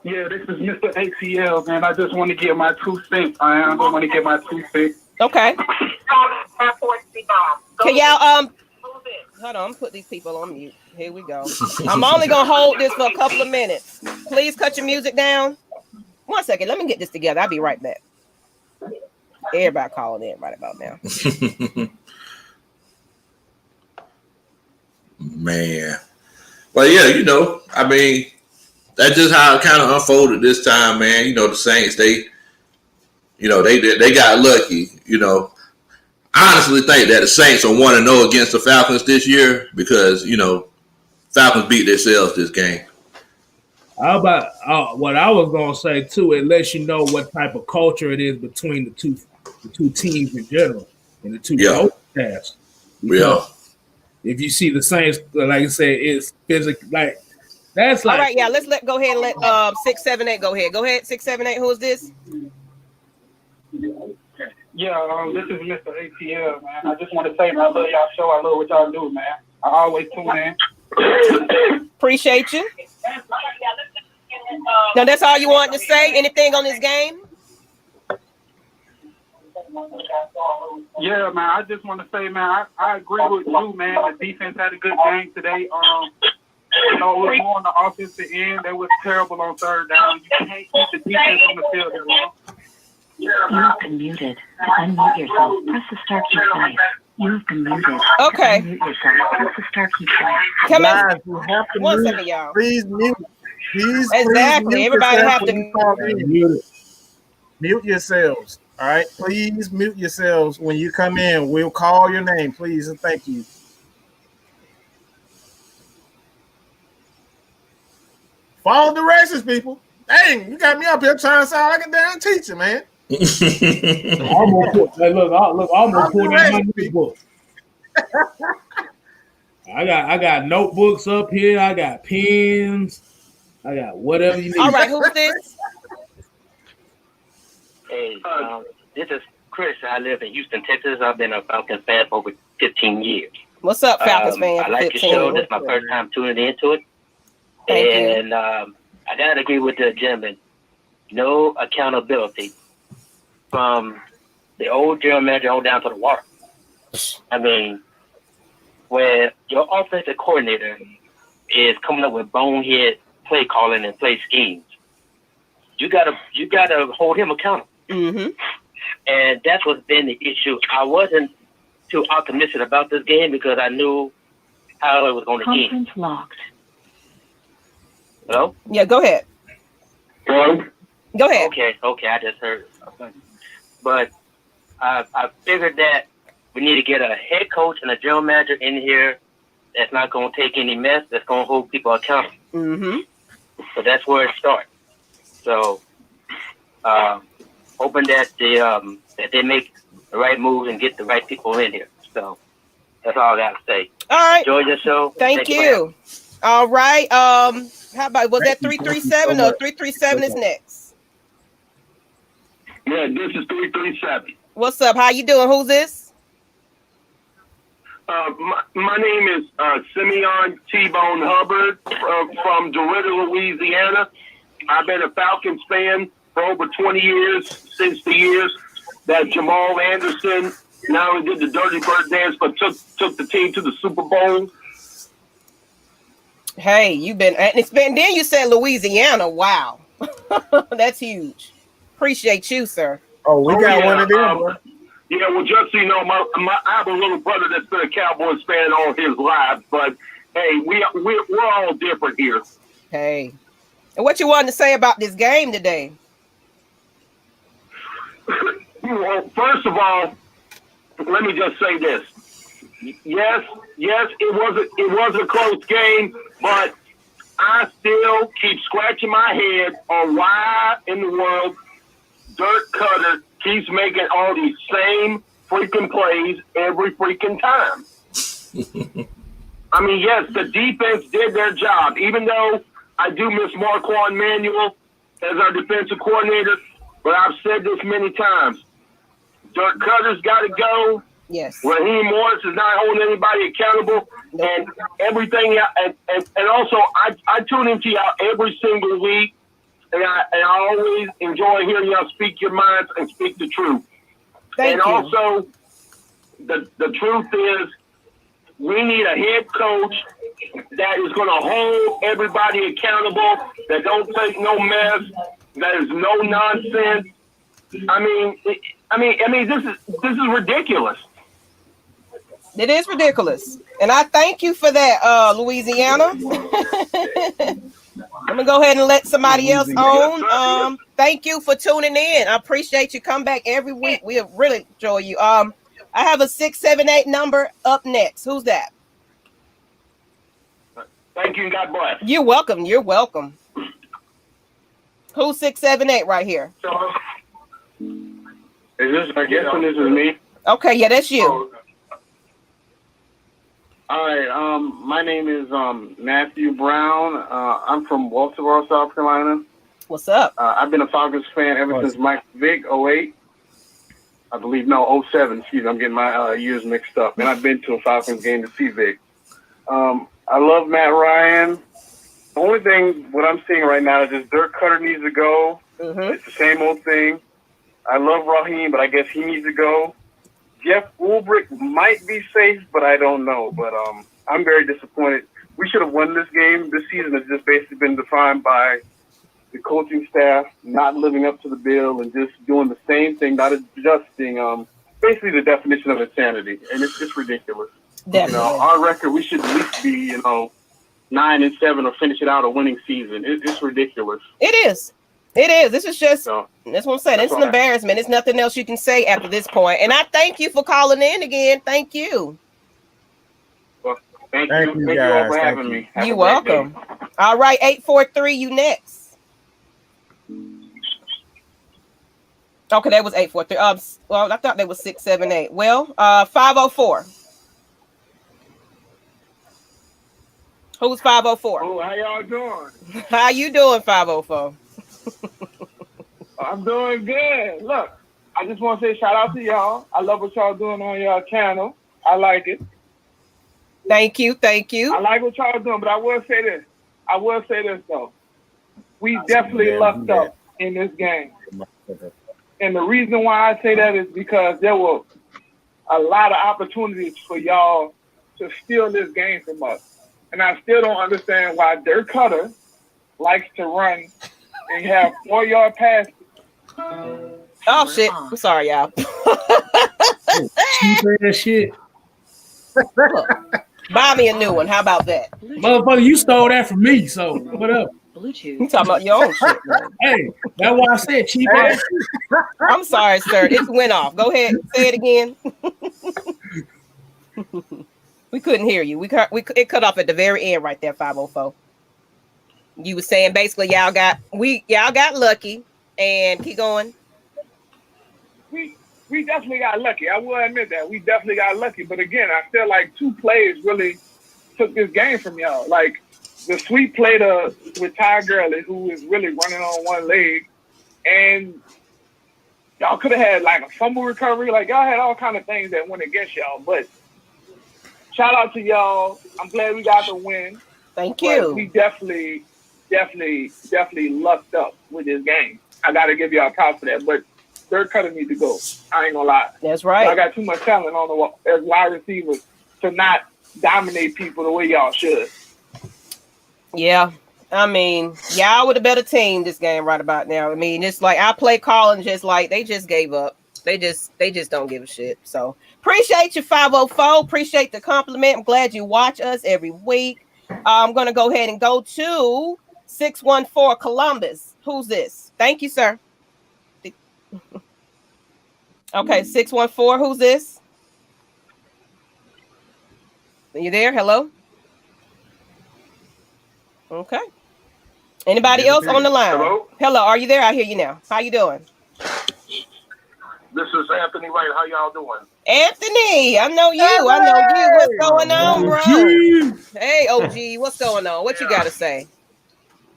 Yeah, this is Mr. ATL, man. I just want to get my 2 cents. I don't want to get my 2 cents. Okay. Can y'all hold on, put these people on mute. Here we go. I'm only gonna hold this for a couple of minutes. Please cut your music down. 1 second, let me get this together. I'll be right back. Everybody calling in right about now. Man. Well, yeah, you know, I mean, that's just how it kind of unfolded this time, man. You know, the Saints, they got lucky. You know, I honestly think that the Saints are 1-0 against the Falcons this year because, you know, Falcons beat themselves this game. How about what I was gonna say too? It lets you know what type of culture it is between the two teams in general and the two coaching staffs. Yeah. If you see the Saints, like I said, it's physically like that's like. All right, yeah. Go ahead and let 678 go ahead. Go ahead, 678. Who is this? Yeah, this is Mr. ATL, man. I just want to say, man, I love y'all show. I love what y'all do, man. I always tune in. Appreciate you. Now, that's all you want to say? Anything on this game? Yeah, man. I just want to say, man, I agree with you, man. The defense had a good game today. You know, it was more on the offensive end. They was terrible on third down. You can't keep the defense on the field that long. You've been muted. To unmute yourself, press the star key twice. You've been muted. Okay. To unmute yourself, press the star key twice. Come on. Guys, you have to 1 mute. second, y'all. Please mute. Please, exactly. Please Everybody have to mute yourselves. All right. Please mute yourselves when you come in. We'll call your name, please, and thank you. Follow directions, people. Dang, you got me up here trying to sound like a damn teacher, man. Almost put in my notebook. I got notebooks up here. I got pens. I got whatever you need. All right, who's this? Hey, this is Chris. I live in Houston, Texas. I've been a Falcons fan for over 15 years. What's up, Falcons fan? I like the show. This is my first time tuning into it. And I got to agree with the gentleman. No accountability from the old general manager on down to the water. I mean, when your offensive coordinator is coming up with bonehead play calling and play schemes, you gotta hold him accountable. Mm-hmm. And that's what's been the issue. I wasn't too optimistic about this game because I knew how it was going to end. Conference locked. Hello? Yeah, go ahead. Hello? Go ahead. Okay, I just heard. But I figured that we need to get a head coach and a general manager in here that's not going to take any mess, that's going to hold people accountable. Mm-hmm. So that's where it starts. So, hoping that they make the right moves and get the right people in here. So that's all I got to say. All right. Enjoy your show. Thank you. All right. How about, was that 337 or 337 is next? Yeah, this is 337. What's up? How you doing? Who's this? My name is Simeon T-Bone Hubbard from DeRidder, Louisiana. I've been a Falcons fan for over 20 years, since the years that Jamal Anderson not only did the Dirty Bird dance, but took the team to the Super Bowl. Hey, then you said Louisiana. Wow. That's huge. Appreciate you, sir. Oh, we got one of them, bro. Yeah, well, just so you know, I have a little brother that's been a Cowboys fan all his life, but hey, we're all different here. Hey, and what you wanted to say about this game today? Well, first of all, let me just say this. Yes, it was a close game, but I still keep scratching my head on why in the world Dirk Cutter keeps making all these same freaking plays every freaking time. I mean, yes, the defense did their job, even though I do miss Marquand Manuel as our defensive coordinator, but I've said this many times. Dirk Cutter's got to go. Yes. Raheem Morris is not holding anybody accountable, and everything. And also, I tune into y'all every single week, and I always enjoy hearing y'all speak your minds and speak the truth. Thank you. Also, the truth is, we need a head coach that is going to hold everybody accountable, that don't take no mess, that is no nonsense. I mean, this is ridiculous. It is ridiculous. And I thank you for that, Louisiana. I'm going to go ahead and let somebody else on. Thank you for tuning in. I appreciate you. Come back every week. We really enjoy you. I have a 678 number up next. Who's that? Thank you and God bless. You're welcome. You're welcome. Who's 678 right here? So, I guess this is me. Okay, yeah, that's you. All right. My name is Matthew Brown. I'm from Walterboro, South Carolina. What's up? I've been a Falcons fan ever since Mike Vick, 08. I believe, no, 07. Excuse me, I'm getting my years mixed up. And I've been to a Falcons game to see Vick. I love Matt Ryan. The only thing, what I'm seeing right now is just Dirk Cutter needs to go. Mm-hmm. It's the same old thing. I love Raheem, but I guess he needs to go. Jeff Ulbrich might be safe, but I don't know. But I'm very disappointed. We should have won this game. This season has just basically been defined by the coaching staff not living up to the bill and just doing the same thing, not adjusting. Basically, the definition of insanity, and it's just ridiculous. Definitely. Our record, we should at least be, 9-7 or finish it out a winning season. It's ridiculous. It is. It is. This is just, that's what I'm saying. It's an all embarrassment. There's nothing else you can say after this point. And I thank you for calling in again. Thank you. Well, thank you all for having me. You're welcome. All right, 843, you next. Okay, that was 843. Well, I thought that was 678. Well, 504. Who's 504? Oh, how y'all doing? How you doing, 504? I'm doing good. Look, I just want to say shout out to y'all. I love what y'all doing on your channel. I like it. Thank you. Thank you. I like what y'all doing, but I will say this. Though. We definitely lucked up in this game. And the reason why I say that is because there were a lot of opportunities for y'all to steal this game from us. And I still don't understand why Dirk Cutter likes to run and have 4-yard passes. Oh, shit. I'm sorry, y'all. That shit. Buy me a new one. How about that? Motherfucker, you stole that from me, so whatever. Bluetooth. You talking about your own shit, man. Hey, that's why I said cheap ass. I'm sorry, sir. It went off. Go ahead. Say it again. We couldn't hear you. It cut off at the very end right there, 504. You were saying basically y'all got lucky and keep going. We definitely got lucky. I will admit that. We definitely got lucky. But again, I feel like two plays really took this game from y'all. Like the sweet play with Ty Gurley, who is really running on one leg, and y'all could have had like a fumble recovery. Like y'all had all kind of things that went against y'all. But shout out to y'all. I'm glad we got the win. Thank you. But we definitely lucked up with this game. I got to give y'all props for that. But Dirk Cutter need to go. I ain't gonna lie. That's right. I got too much talent on the as wide receivers to not dominate people the way y'all should. Yeah. I mean, y'all with a better team this game right about now. I mean, it's like I play calling just like they just gave up. They just don't give a shit. So appreciate you, 504. Appreciate the compliment. I'm glad you watch us every week. I'm gonna go ahead and go to 614 Columbus. Who's this? Thank you, sir. Okay, 614. Who's this? Are you there? Hello? Okay. Anybody else on the line? Hello, are you there? I hear you now. How you doing? This is Anthony Wright. How y'all doing? Anthony, I know you. I know you. What's going on, bro? Hey, OG, what's going on? What you got to say?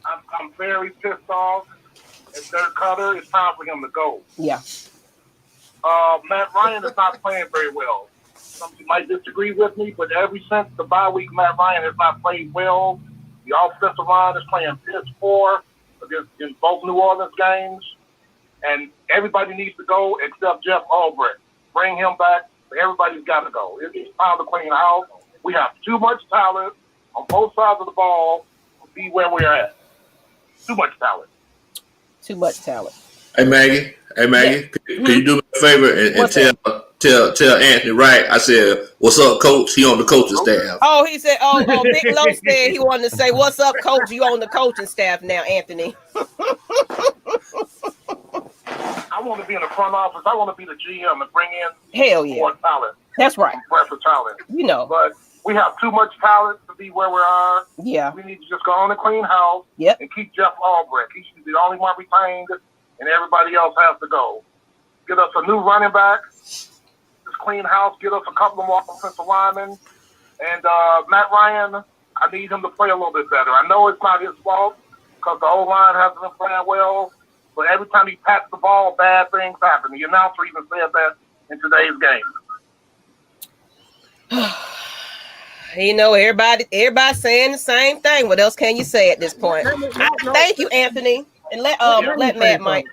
I'm very pissed off. If Dirk Cutter, it's time for him to go. Yeah. Matt Ryan is not playing very well. Some people might disagree with me, but ever since the bye week, Matt Ryan has not played well. The offensive line is playing piss poor in both New Orleans games. And everybody needs to go except Jeff Albrecht. Bring him back. Everybody's got to go. It's time to clean house. We have too much talent on both sides of the ball to be where we're at. Too much talent. Too much talent. Hey Maggie, Yeah. Can you do me a favor and tell Anthony Wright? I said, "What's up, Coach?" He on the coaching staff. Oh, he said, Big Low said he wanted to say, "What's up, Coach? You on the coaching staff now, Anthony?" I want to be in the front office. I want to be the GM and bring in more talent. That's right. Breath of talent. You know. But we have too much talent to be where we are. Yeah. We need to just go on and clean house. Yep. And keep Jeff Albrecht. He should be the only one retained, and everybody else has to go. Get us a new running back. Just clean house. Get us a couple of more offensive linemen. And Matt Ryan, I need him to play a little bit better. I know it's not his fault because the O-line hasn't been playing well. But every time he pats the ball, bad things happen. The announcer even said that in today's game. You know, everybody saying the same thing. What else can you say at this point? Thank you, Anthony. And let Matt Mike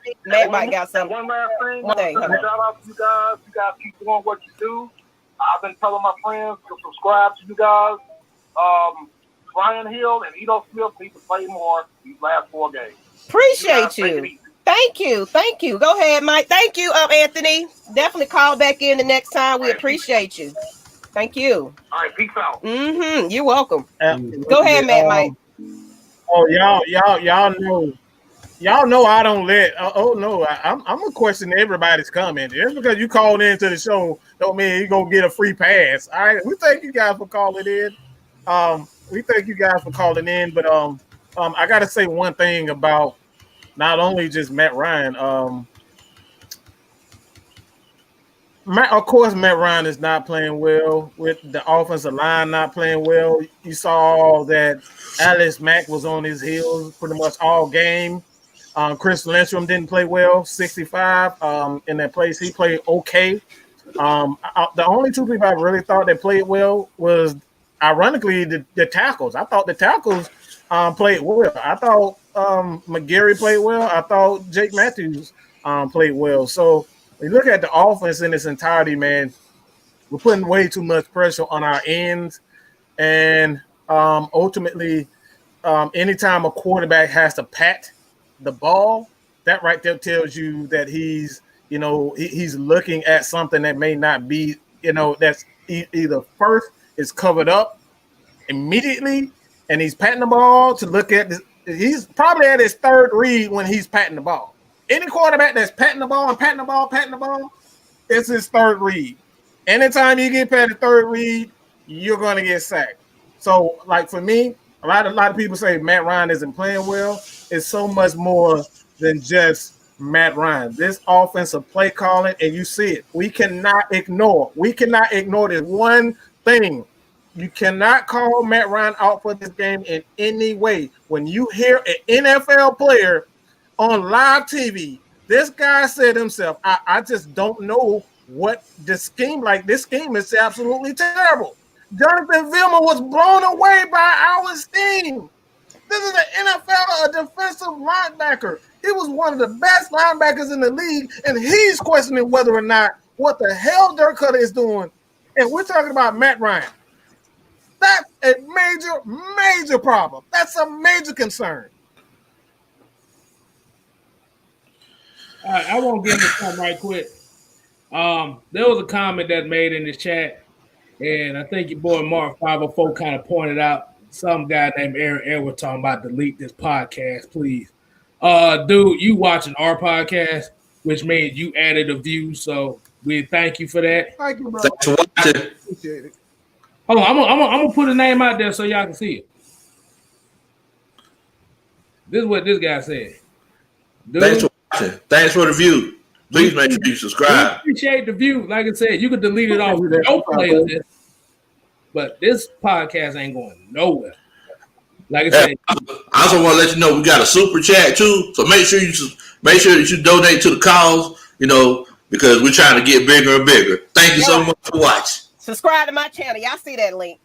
got something. One last thing. One thing. Shout out to you guys. You guys keep doing what you do. I've been telling my friends to subscribe to you guys. Brian Hill and Edo Smith need to play more these last 4 games. Appreciate you. Thank you. Go ahead, Mike. Thank you, Anthony. Definitely call back in the next time. We appreciate you. Thank you. All right, peace out. You're welcome. Go ahead, Matt, Mike. Oh, y'all know I don't let. I'm gonna question everybody's comment. Just because you called into the show, don't mean you're gonna get a free pass. All right, we thank you guys for calling in. But I gotta say one thing about not only just Matt Ryan. Of course, Matt Ryan is not playing well with the offensive line not playing well. You saw that Alex Mack was on his heels pretty much all game. Chris Lindstrom didn't play well, 65 in that place. He played okay. The only 2 people I really thought that played well was, ironically, the tackles. I thought the tackles played well. I thought McGarry played well. I thought Jake Matthews played well. So when you look at the offense in its entirety, man, we're putting way too much pressure on our ends. And ultimately, anytime a quarterback has to pat the ball, that right there tells you that he's looking at something that may not be, that's either first is covered up immediately and he's patting the ball to look at he's probably at his third read when he's patting the ball. Any quarterback that's patting the ball, it's his third read. Anytime you get past the third read, you're going to get sacked. So, like for me, a lot of people say Matt Ryan isn't playing well. It's so much more than just Matt Ryan. This offensive play calling, and you see it. We cannot ignore this one thing. You cannot call Matt Ryan out for this game in any way. When you hear an NFL player on live TV, this guy said himself, I just don't know what this scheme like. This scheme is absolutely terrible. Jonathan Vilma was blown away by our scheme. This is an NFL, a defensive linebacker. He was one of the best linebackers in the league, and he's questioning whether or not what the hell Dirk Cutter is doing. And we're talking about Matt Ryan. That's a major problem. That's a major concern. All right, I won't get into something right quick. There was a comment that made in the chat, and I think your boy Mark 504 kind of pointed out some guy named Aaron Edward talking about delete this podcast, please. Dude, you watching our podcast, which means you added a view, so we thank you for that. Thank you, bro. Thanks for watching. Appreciate it. Hold on, I'm gonna put a name out there so y'all can see it. This is what this guy said. Dude, Thanks for watching. Thanks for the view. Please make sure you subscribe. We appreciate the view. Like I said, you can delete it off your playlist, but this podcast ain't going nowhere. Like I said, I also want to let you know we got a super chat too. So make sure that you donate to the cause. Because we're trying to get bigger and bigger. Thank you so much for watching. Subscribe to my channel. Y'all see that link?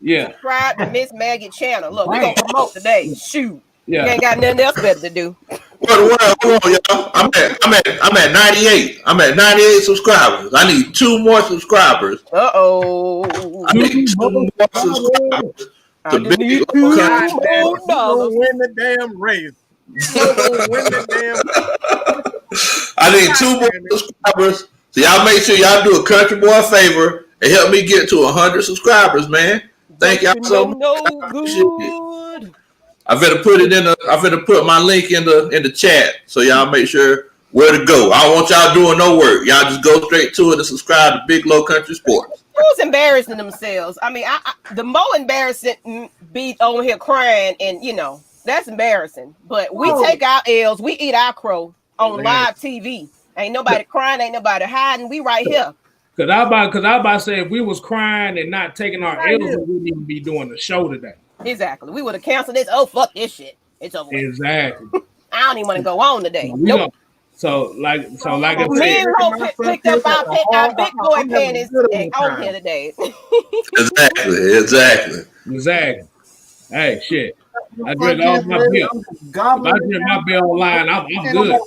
Yeah. Subscribe to Miss Maggie channel. Look, we're gonna promote today. Shoot. Yeah. You ain't got nothing else better to do. Hold on, y'all. I'm at 98. I'm at 98 subscribers. I need 2 more subscribers. Uh-oh. I need 2 more subscribers. You're gonna win the damn race. I need 2 more subscribers. So y'all make sure y'all do a country boy a favor and help me get to 100 subscribers, man. Thank y'all so much. I better put my link in the chat so y'all make sure where to go. I don't want y'all doing no work. Y'all just go straight to it and subscribe to Big Low Country Sports. Who's embarrassing themselves? I mean, the more embarrassing be on here crying, and that's embarrassing. But we take our L's, we eat our crow on live TV. Ain't nobody crying, ain't nobody hiding. We right here. Cause I about to say if we was crying and not taking our L's, we wouldn't even be doing the show today. Exactly. We would have canceled this. Oh, fuck this shit. It's over. Exactly. I don't even want to go on today. Nope. So like I said, me and Hope picked up our big boy panties on here today. Exactly. Hey, shit. I drink all my beer. If I drink my beer online, I'm good.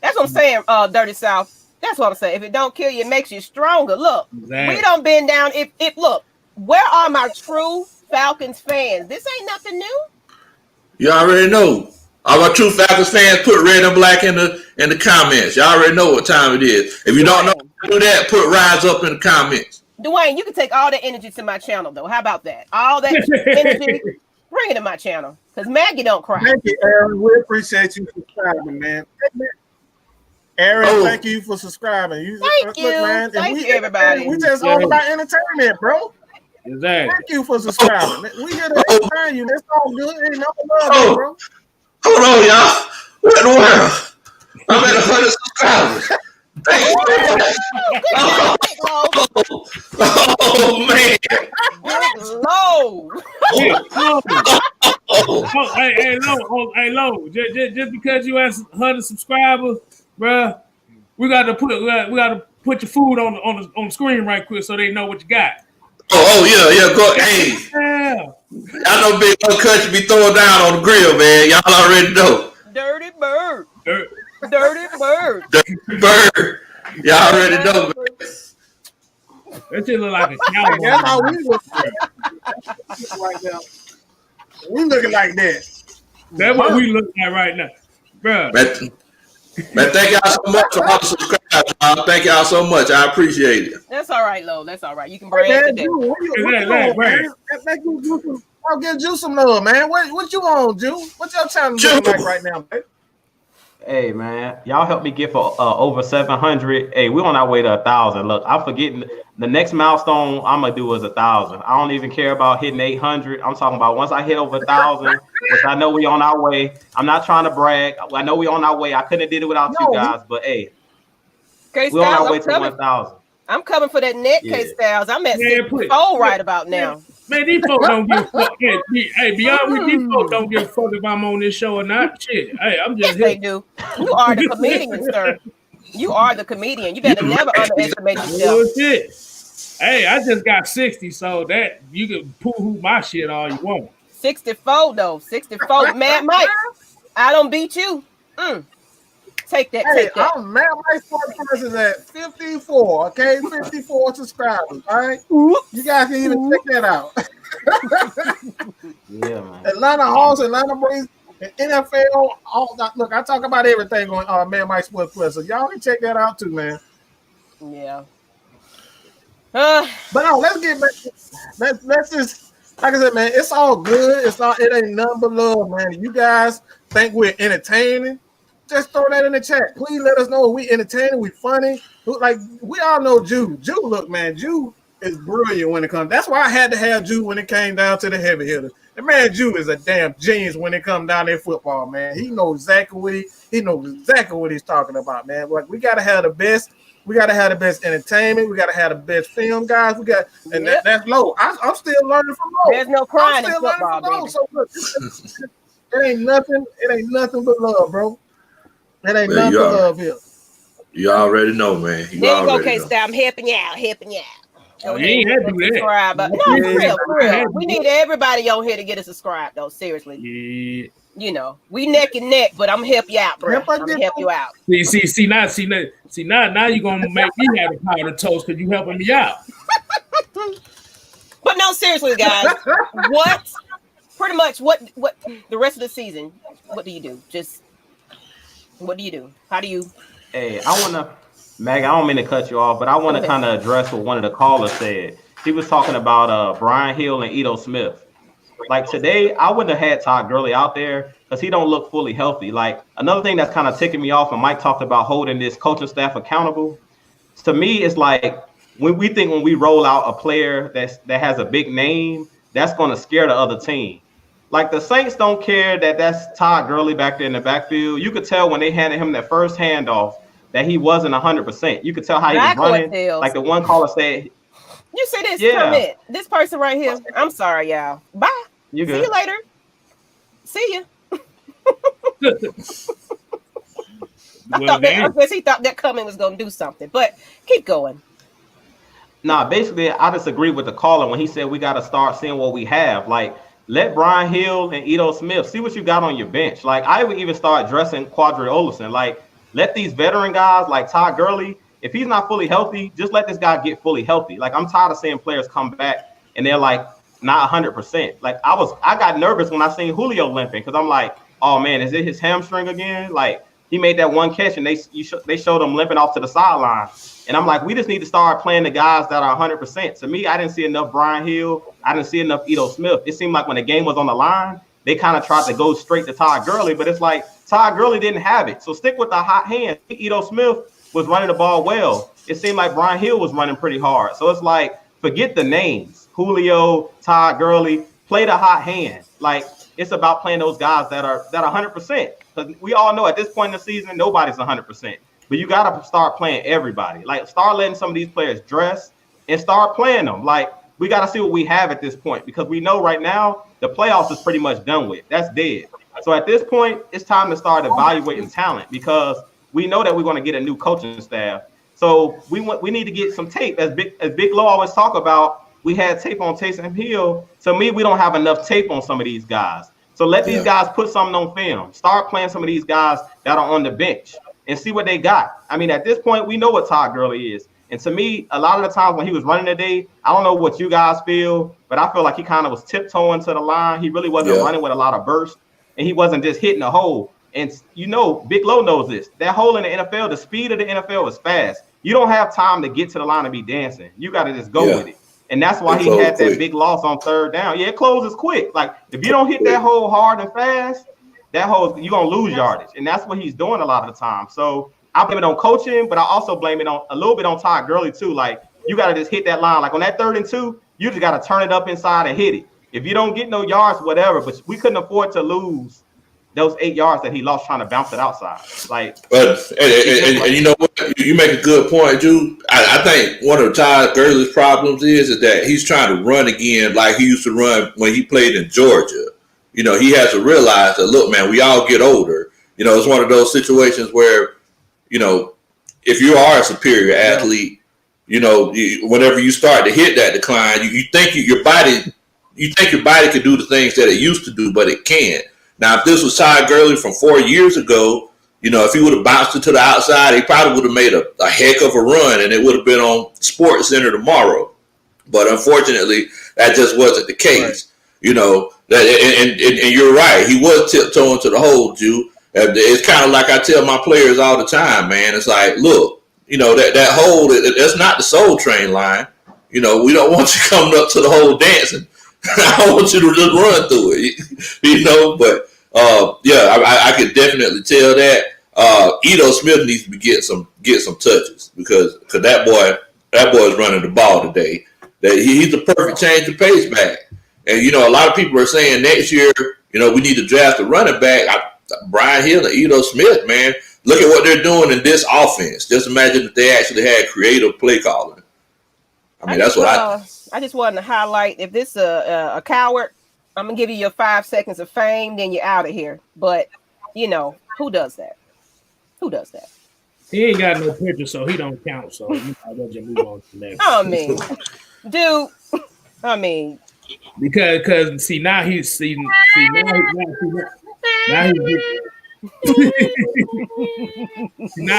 That's what I'm saying, Dirty South. That's what I'm saying. If it don't kill you, it makes you stronger. Look, we don't bend down. If look, where are my true Falcons fans? This ain't nothing new. You already know. All our true Falcons fans, put red and black in the comments. Y'all already know what time it is. If you don't know how to do that, put rise up in the comments. Dwayne, you can take all that energy to my channel, though. How about that? All that energy, bring it to my channel. Because Maggie don't cry. Thank you, Aaron. We appreciate you subscribing, man. Aaron, thank you for subscribing. Thank you. Man, thank you, everybody. We just all about entertainment, bro. Exactly. Thank you for subscribing. We here to entertain you. That's all good. Ain't no love, bro. Hold on, y'all. What in the world? I'm at 100 subscribers. Thank you very much. Oh man. Hey, Low. Just because you have 100 subscribers, bruh, we got to put your food on the screen right quick so they know what you got. Yeah. Go. Hey. I know Big Old Country be throwing down on the grill, man. Y'all already know. Dirty bird. Y'all already know, man. That shit look like a cow. That's how we look right now. We looking like that. That's what we look at right now, bro. Man, thank y'all so much for all the subscribers. Thank y'all so much. I appreciate it. That's all. all right, Lo. That's all right. You can brand Man, today. Jew, what you on, man? I'll give you some love, man. What you on, Jew? What's your channel looking like right now, man? Hey man, y'all help me get for over 700. Hey, we're on our way to 1,000. Look, I'm forgetting the next milestone I'm gonna do is 1,000. I don't even care about hitting 800. I'm talking about once I hit over 1,000, which I know we on our way. I'm not trying to brag. I know we on our way. I couldn't have did it without you guys, but hey, we're on our way to 1,000. I'm coming for that net, K-Styles. I'm at 64 right about now. Man, these folks don't give a fuck. Hey, beyond with these folks don't give a fuck if I'm on this show or not. Shit. Hey, I'm just They do. You are the comedian, sir. You are the comedian. You better never underestimate yourself. Shit. Hey, I just got 60, so that you can poo-hoo my shit all you want. 64 though. 64. Mad Mike, I don't beat you. Take that. Hey, take that. I'm Mad Mike Sports Person at 54. Okay, 54 subscribers. All right, you guys can even check that out. Yeah, man. Atlanta Hawks, Atlanta Braves, and NFL. All that. Look, I talk about everything on Mad Mike Sports Plus, so y'all can check that out too, man. Yeah. But no, let's get back. Let's just, like I said, man, it's all good. It ain't nothing but love, man. You guys think we're entertaining? Just throw that in the chat. Please let us know if we entertaining, we funny. Like we all know Jew. Look, man, Jew is brilliant when it comes. That's why I had to have Jew when it came down to the heavy hitters. The man Jew is a damn genius when it comes down to football, man. He knows exactly what he's talking about, man. Like we gotta have the best. We gotta have the best entertainment. We gotta have the best film, guys. That's low. I'm still learning from low. There's no crying in football, baby. So look, it ain't nothing but love, bro. It ain't nothing but love here. You already know, man. There you go, K-Style. I'm helping you out. You ain't had to do that. No, for real. We need everybody on here to get a subscribe, though. Seriously. Yeah. You know, we neck and neck, but I'm gonna help you out, bro. I'm gonna help you out. See now you're gonna make me have a power to toast because you helping me out. But no, seriously, guys. Pretty much what the rest of the season, what do you do? What do you do? How do you? Hey, Mag, I don't mean to cut you off, but I want to kind of address what one of the callers said. He was talking about Brian Hill and Ito Smith. Like today, I wouldn't have had Todd Gurley out there because he don't look fully healthy. Like another thing that's kind of ticking me off, and Mike talked about holding this coaching staff accountable. To me, it's like when we roll out a player that has a big name, that's going to scare the other team. Like the Saints don't care that's Todd Gurley back there in the backfield. You could tell when they handed him that first handoff that he wasn't 100%. You could tell how he was running. Like the one caller said. You see this comment? This person right here. I'm sorry, y'all. Bye. You good. See you later. See ya. I guess he thought that comment was gonna do something, but keep going. Nah, basically, I disagree with the caller when he said we got to start seeing what we have. Like, let Brian Hill and Ito Smith see what you got on your bench. Like, I would even start dressing Quadri Olsen. Like, let these veteran guys like Todd Gurley, if he's not fully healthy, just let this guy get fully healthy. Like, I'm tired of seeing players come back and they're like not 100%. Like, I got nervous when I seen Julio limping because I'm like, oh man, is it his hamstring again? Like, he made that one catch and they showed him limping off to the sideline. And I'm like, we just need to start playing the guys that are 100%. To me, I didn't see enough Brian Hill. I didn't see enough Ito Smith. It seemed like when the game was on the line, they kind of tried to go straight to Todd Gurley, but it's like Todd Gurley didn't have it. So stick with the hot hand. Ito Smith was running the ball well. It seemed like Brian Hill was running pretty hard. So it's like, forget the names. Julio, Todd Gurley, play the hot hand. Like, it's about playing those guys that are 100%. Because we all know at this point in the season, nobody's 100%. But you got to start playing everybody. Like, start letting some of these players dress and start playing them. Like, we got to see what we have at this point because we know right now the playoffs is pretty much done with. That's dead. So at this point, it's time to start evaluating talent because we know that we're going to get a new coaching staff. So we need to get some tape. As Big Low always talk about, we had tape on Taysom Hill. To me, we don't have enough tape on some of these guys. So let these guys put something on film. Start playing some of these guys that are on the bench and see what they got. I mean, at this point, we know what Todd Gurley is. And to me, a lot of the times when he was running today, I don't know what you guys feel, but I feel like he kind of was tiptoeing to the line. He really wasn't running with a lot of burst, and he wasn't just hitting a hole. And, you know, Big Low knows this. That hole in the NFL, the speed of the NFL is fast. you don't have time to get to the line and be dancing. You got to just go with it. And that's why he had that big loss on third down. Yeah, it closes quick. Like if you don't hit that hole hard and fast, that hole you're gonna lose yardage. And that's what he's doing a lot of the time. So I blame it on coaching, but I also blame it on a little bit on Todd Gurley too. Like you got to just hit that line. Like on that 3rd and 2, you just got to turn it up inside and hit it. If you don't get no yards, whatever. But we couldn't afford to lose those 8 yards that he lost trying to bounce it outside. Like, but and you know what? You make a good point, Jude. I think one of Todd Gurley's problems is that he's trying to run again like he used to run when he played in Georgia. You know, he has to realize that, look, man, we all get older. You know, it's one of those situations where, you know, if you are a superior athlete, you know, whenever you start to hit that decline, you think your body can do the things that it used to do, but it can't. Now, if this was Todd Gurley from 4 years ago, you know, if he would have bounced it to the outside, he probably would have made a heck of a run, and it would have been on Sports Center tomorrow. But unfortunately, that just wasn't the case. Right. You know, and you're right. He was tiptoeing to the hole, Jew. It's kind of like I tell my players all the time, man. It's like, look, you know, that hole, that's not the Soul Train line. You know, we don't want you coming up to the hole dancing. I want you to just run through it, you know. But yeah, I could definitely tell that Edo Smith needs to be get some touches because that boy is running the ball today. That he's the perfect change of pace back. And you know, a lot of people are saying next year, you know, we need to draft a running back. Brian Hill and Edo Smith, man, look at what they're doing in this offense. Just imagine if they actually had creative play calling. I mean, that's what I just wanted to highlight. If this is a coward, I'm gonna give you your 5 seconds of fame, then you're out of here. But you know, who does that? Who does that? He ain't got no picture, so he don't count. So you might as well just move on to the next. I mean, dude. I mean, because see now he's now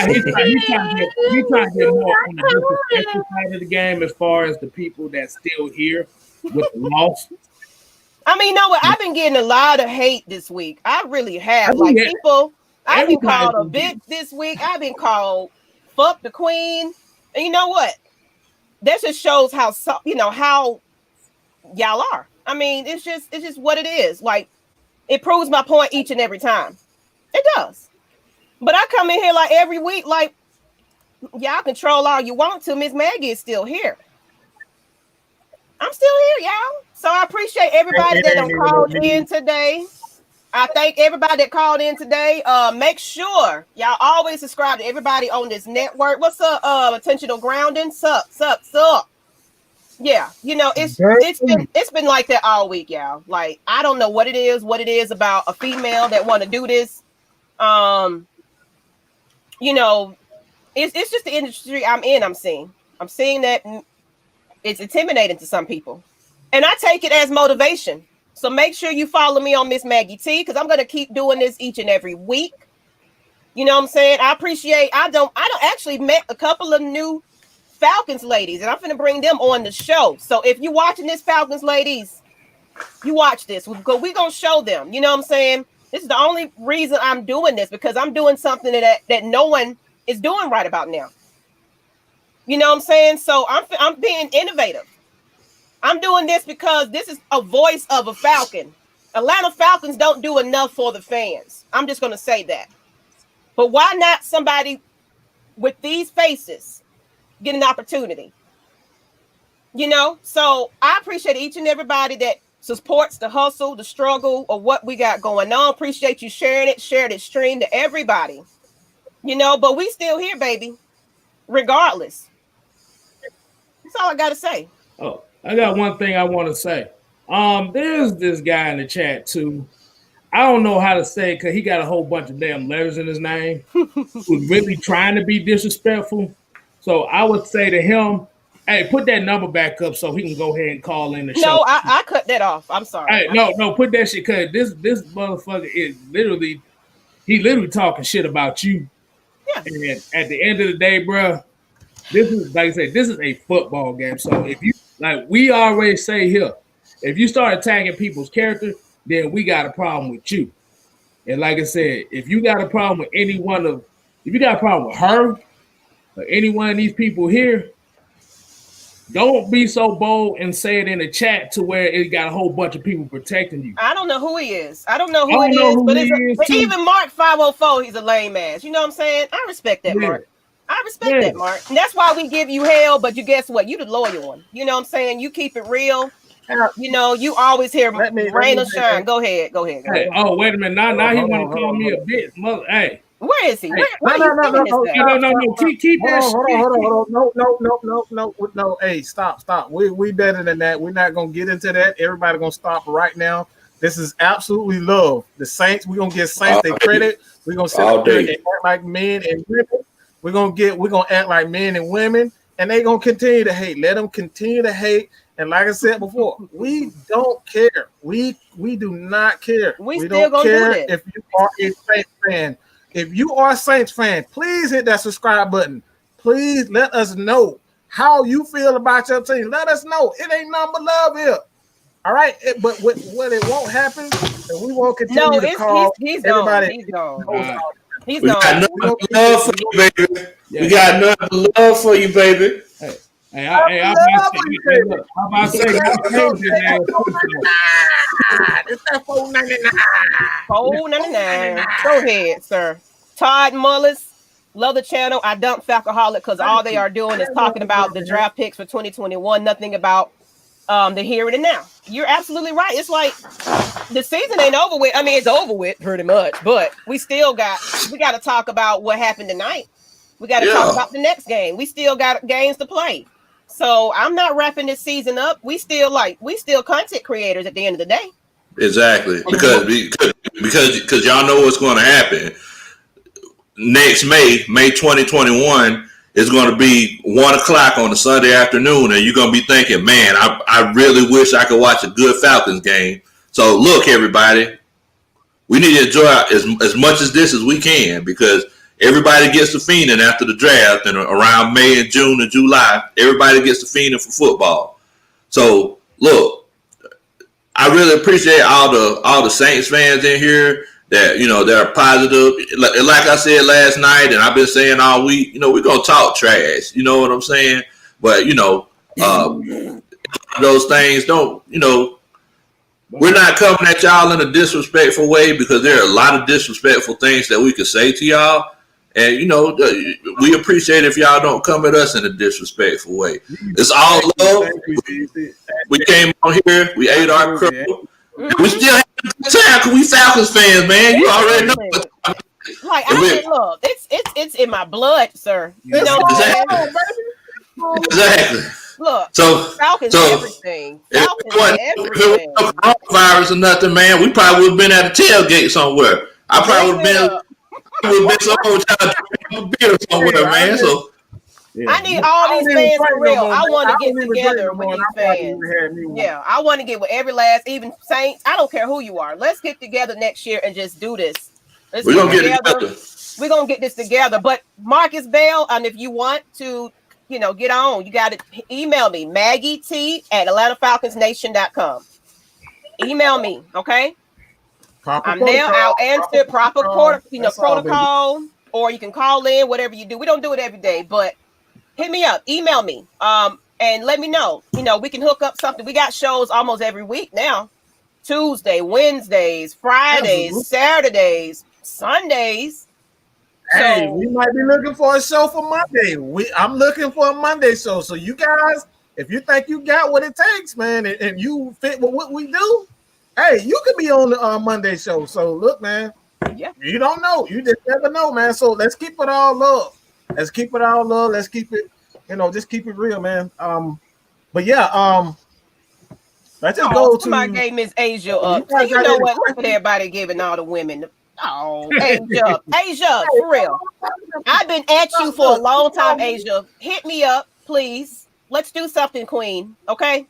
he's trying to get more on the disrespectful side of the game as far as the people that's still here with the loss. I mean, no, I've been getting a lot of hate this week. I really have. Like people, I've been called a bitch this week. I've been called fuck the queen. And you know what? That just shows how how y'all are. I mean, it's just what it is. Like it proves my point each and every time. It does. But I come in here like every week, like y'all control all you want to. Miss Maggie is still here. I'm still here, y'all. So I appreciate everybody that called in today. I thank everybody that called in today. Make sure y'all always subscribe to everybody on this network. What's up? Attentional grounding. Sup. Yeah, you know, it's been like that all week, y'all. Like, I don't know what it is about a female that want to do this. You know, it's just the industry I'm in. I'm seeing that it's intimidating to some people. And I take it as motivation. So make sure you follow me on Miss Maggie T, because I'm gonna keep doing this each and every week. You know what I'm saying? I don't actually met a couple of new Falcons ladies, and I'm gonna bring them on the show. So if you're watching this, Falcons ladies, you watch this because we're gonna show them. You know what I'm saying? This is the only reason I'm doing this, because I'm doing something that no one is doing right about now. You know what I'm saying? So I'm being innovative. I'm doing this because this is a voice of a Falcon. Atlanta Falcons don't do enough for the fans. I'm just gonna say that. But why not somebody with these faces get an opportunity? You know, so I appreciate each and everybody that supports the hustle, the struggle, or what we got going on. Appreciate you sharing it, stream to everybody. You know, but we still here, baby, regardless. That's all I gotta say. Oh, I got one thing I want to say. There's this guy in the chat too. I don't know how to say it because he got a whole bunch of damn letters in his name. Who's really trying to be disrespectful. So I would say to him, hey, put that number back up so he can go ahead and call in the show. No, I cut that off. I'm sorry. Hey, no, put that shit, because this motherfucker is literally talking shit about you. Yeah. And at the end of the day, bro, this is, like I said, this is a football game. So if you, like we always say here, if you start attacking people's character, then we got a problem with you. And like I said, if you got a problem with if you got a problem with her, any one of these people here, don't be so bold and say it in the chat to where it got a whole bunch of people protecting you. I don't know who he is. I don't know who it is, but even Mark 504, he's a lame ass. You know what I'm saying? I respect that, Mark. I respect that, Mark. And that's why we give you hell, but you guess what? You the loyal one. You know what I'm saying? You keep it real. You know, you always hear rain or shine. Go ahead. Hey, oh, wait a minute. Now he want to call me a bitch. Mother, hey. Where is he? No. Keep that shit. No. Hey, stop. We better than that. We're not gonna get into that. Everybody gonna stop right now. This is absolutely love. The Saints, we're gonna give Saints their credit. We're gonna sit up there and act like men and women. We're gonna act like men and women, and they gonna continue to hate. Let them continue to hate. And like I said before, we don't care. We do not care. We don't care if you are a Saints fan. If you are a Saints fan, please hit that subscribe button. Please let us know how you feel about your team. Let us know. It ain't nothing but love here. All right, but what it won't happen, and we won't continue to call everybody. He's gone. We got nothing but love for you, baby. We got nothing but love for you, baby. I'm about to say, it's that $4.99. Go ahead, sir. Todd Mullis, love the channel. I dump Falcoholic because all they are doing is talking about the draft picks for 2021, nothing about the here and now. You're absolutely right. It's like the season ain't over with. I mean, it's over with pretty much, but we got to talk about what happened tonight. We got to talk about the next game. We still got games to play. So I'm not wrapping this season up. We still content creators at the end of the day. Exactly. Because y'all know what's going to happen. Next May 2021 is going to be 1:00 on a Sunday afternoon, and you're going to be thinking, man, I really wish I could watch a good Falcons game. So look, everybody, we need to enjoy as much as this as we can, because everybody gets the fiending after the draft, and around May and June and July, everybody gets the fiending for football. So look, I really appreciate all the Saints fans in here that, that are positive. Like I said last night, and I've been saying all week, we're gonna talk trash. You know what I'm saying? But those things don't, we're not coming at y'all in a disrespectful way, because there are a lot of disrespectful things that we could say to y'all. And, we appreciate if y'all don't come at us in a disrespectful way. It's all love. We came on here. We ate our crow. We still have a good time because we Falcons fans, man. You already know. Like, look, it's in my blood, sir. You know what Exactly. Look, Falcons everything. If it wasn't coronavirus or nothing, man, we probably would have been at a tailgate somewhere. I probably would have been somewhere somewhere, man. So I need all these fans for real. I want to get together with these fans. Yeah, I want to get with every last, even Saints. I don't care who you are. Let's get together next year and just do this. We're gonna get together. We're gonna get this together. But Marcus Bell, and if you want to, get on, you got to email me, MaggieT@AtlantaFalconsNation.com. Email me, okay? I'm there. I'll answer proper protocol, or you can call in, whatever you do. We don't do it every day, but hit me up, email me, and let me know. We can hook up something. We got shows almost every week now. Tuesday, Wednesdays, Fridays, Saturdays, Sundays. Hey, we might be looking for a show for Monday. I'm looking for a Monday show. So you guys, if you think you got what it takes, man, and you fit with what we do, hey, you could be on the Monday show. So look, man, you don't know. You just never know, man. So let's keep it all love. Let's keep it all love. Let's keep it, just keep it real, man. But yeah, let's just go to my game is Asia up. So you know what? Look at everybody giving all the women. Oh, Asia, for real. I've been at you for a long time, Asia. Hit me up, please. Let's do something, Queen. Okay?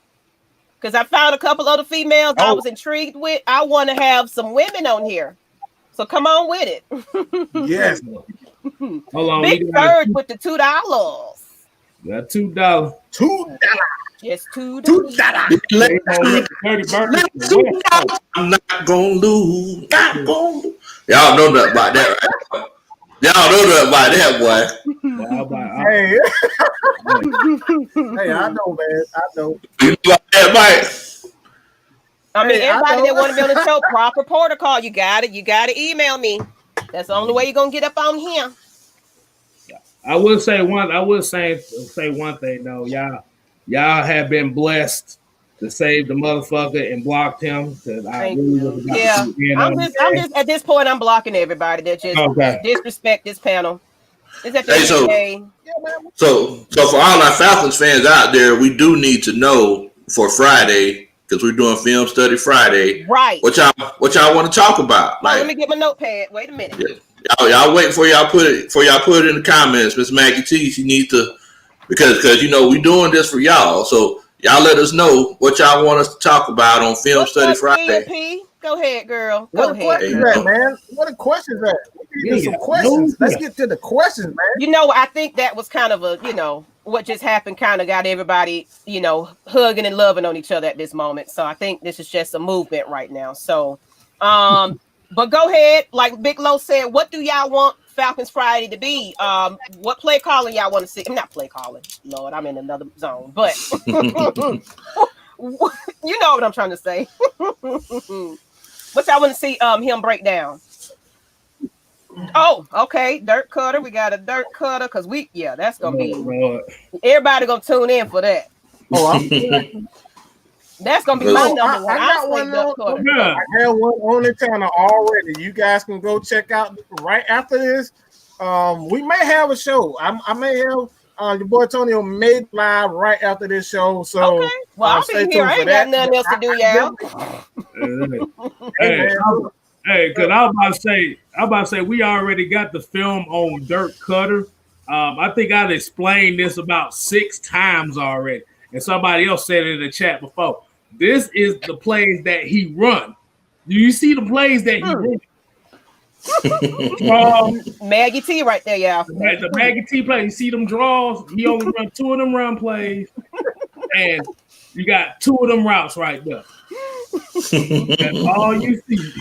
Because I found a couple other females I was intrigued with. I want to have some women on here. So come on with it. Yes. Hold on. Big Bird with the $2. Got $2. $2. Just $2. I'm not gonna lose. Y'all know nothing about that, right? Y'all know that by that, boy. Hey, hey, I know, man. I know. You know about that, Mike? I mean, Hey, I everybody know. that want to be on the show, proper protocol. You got it. You got to email me. That's the only way you're gonna get up on here. I would say one. I would say one thing though. Y'all have been blessed to save the motherfucker and blocked him. Because I Thank really you. was about Yeah, to be in I'm on just at this point. I'm blocking everybody that just Okay. disrespect this panel. It's at the Hey, end of the so day. so for all our Falcons fans out there, we do need to know for Friday because we're doing Film Study Friday. Right. What y'all want to talk about? Oh, let me get my notepad. Wait a minute. Y'all wait for y'all put it in the comments, Miss Maggie T. She needs to because we doing this for y'all. So y'all let us know what y'all want us to talk about on Film Study Friday. P? Go ahead, girl. What Go the ahead, questions girl. at, man? What the questions at? We need some questions. Let's get to the questions, man. You know, I think that was kind of a, what just happened kind of got everybody, hugging and loving on each other at this moment. So I think this is just a movement right now. So, but go ahead. Like Big Lo said, what do y'all want Falcons Friday to be? What play calling y'all want to see? I'm not play calling. Lord, I'm in another zone. But you know what I'm trying to say. What y'all want to see him break down? Oh, okay. Dirt cutter. We got a dirt cutter because that's gonna be everybody gonna tune in for that. Oh, that's gonna be my number one. I got one on. I have one on the channel already. You guys can go check out right after this. We may have a show. I may have your boy Tony made live right after this show. So okay. Well, I'll be here. I ain't got nothing else to do, y'all. Hey, because I was about to say, we already got the film on Dirt Cutter. I think I've explained this about 6 times already, and somebody else said it in the chat before. This is the plays that he run. Do you see the plays that he run? Maggie T right there, y'all. The Maggie T play. You see them draws? He only run 2 of them run plays, and you got 2 of them routes right there. That's all you see.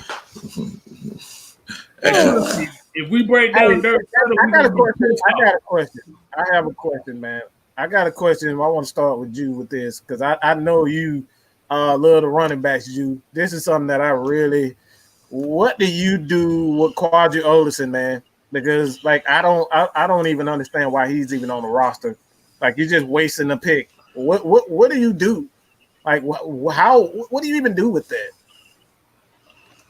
If we break down Dirt Cutter, I got a question. I have a question, man. I got a question. I want to start with you with this because I know you love the running backs. This is something that I really. What do you do with Quadri Olison, man? Because I don't even understand why he's even on the roster. Like you're just wasting a pick. What do you do? Like what do you even do with that?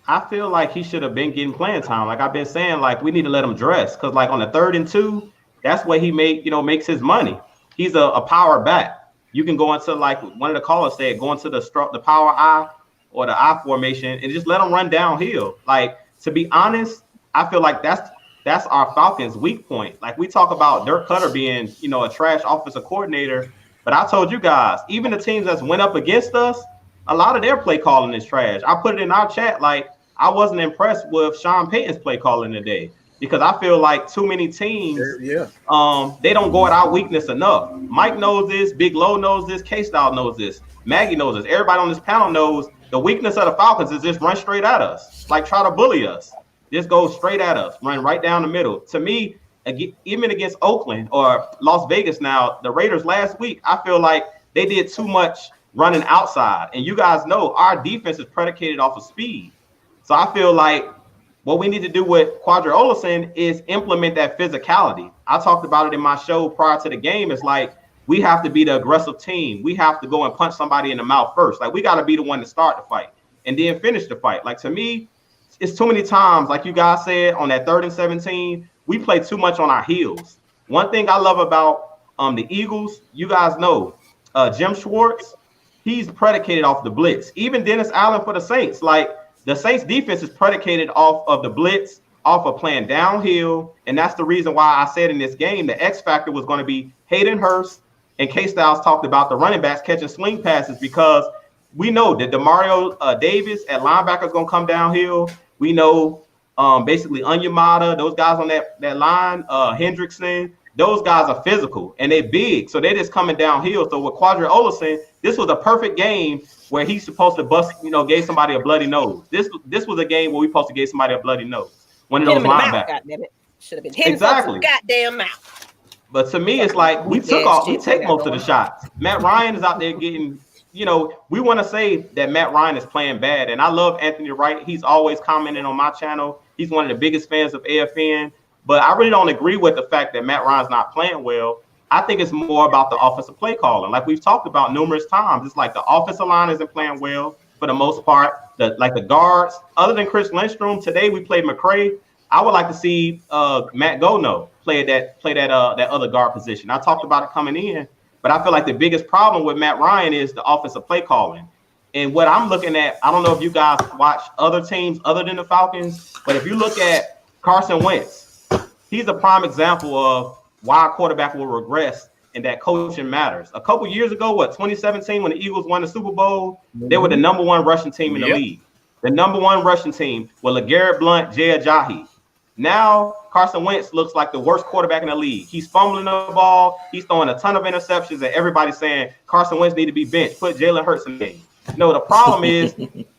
I feel like he should have been getting playing time. Like I've been saying, like we need to let him dress because like on the 3rd and 2, that's where he makes his money. He's a power back. You can go into like one of the callers said, go into the power I or the I formation and just let him run downhill. Like to be honest, I feel like that's our Falcons' weak point. Like we talk about Dirk Cutter being a trash offensive coordinator, but I told you guys, even the teams that's went up against us, a lot of their play calling is trash. I put it in our chat like. I wasn't impressed with Sean Payton's play calling today because I feel like too many teams, they don't go at our weakness enough. Mike knows this, Big Low knows this, K-Style knows this, Maggie knows this. Everybody on this panel knows the weakness of the Falcons is just run straight at us, like try to bully us. Just go straight at us, run right down the middle. To me, even against Oakland or Las Vegas now, the Raiders last week, I feel like they did too much running outside. And you guys know our defense is predicated off of speed. So I feel like what we need to do with Quadri Olison is implement that physicality. I talked about it in my show prior to the game. It's like we have to be the aggressive team. We have to go and punch somebody in the mouth first. Like we got to be the one to start the fight and then finish the fight. Like to me, it's too many times, like you guys said, on that 3rd and 17, we play too much on our heels. One thing I love about the Eagles, you guys know, Jim Schwartz, he's predicated off the blitz. Even Dennis Allen for the Saints, like, the Saints defense is predicated off of the blitz, off of playing downhill. And that's the reason why I said in this game, the X factor was going to be Hayden Hurst and K-Styles talked about the running backs catching swing passes because we know that DeMario Davis at linebacker is going to come downhill. We know basically Onyemata, those guys on that line, Hendrickson, those guys are physical and they're big. So they're just coming downhill. So with Quadri Olison, this was a perfect game where he's supposed to bust, gave somebody a bloody nose. This was a game where we supposed to give somebody a bloody nose. One of those linebackers. Should have been hitting Exactly. folks in the goddamn mouth. But to me, it's like we take most of the shots. Matt Ryan is out there getting, we want to say that Matt Ryan is playing bad. And I love Anthony Wright. He's always commenting on my channel. He's one of the biggest fans of AFN. But I really don't agree with the fact that Matt Ryan's not playing well. I think it's more about the offensive play calling. Like we've talked about numerous times. It's like the offensive line isn't playing well for the most part. The guards, other than Chris Lindstrom, today we played McCray. I would like to see Matt Gono play that other guard position. I talked about it coming in, but I feel like the biggest problem with Matt Ryan is the offensive play calling. And what I'm looking at, I don't know if you guys watch other teams other than the Falcons, but if you look at Carson Wentz, he's a prime example of why a quarterback will regress and that coaching matters. A couple years ago, 2017, when the Eagles won the Super Bowl, they were the number one rushing team in the league. The number one rushing team was LeGarrette Blount, Jay Ajayi. Now, Carson Wentz looks like the worst quarterback in the league. He's fumbling the ball. He's throwing a ton of interceptions, and everybody's saying Carson Wentz need to be benched. Put Jalen Hurts in the game. No, the problem is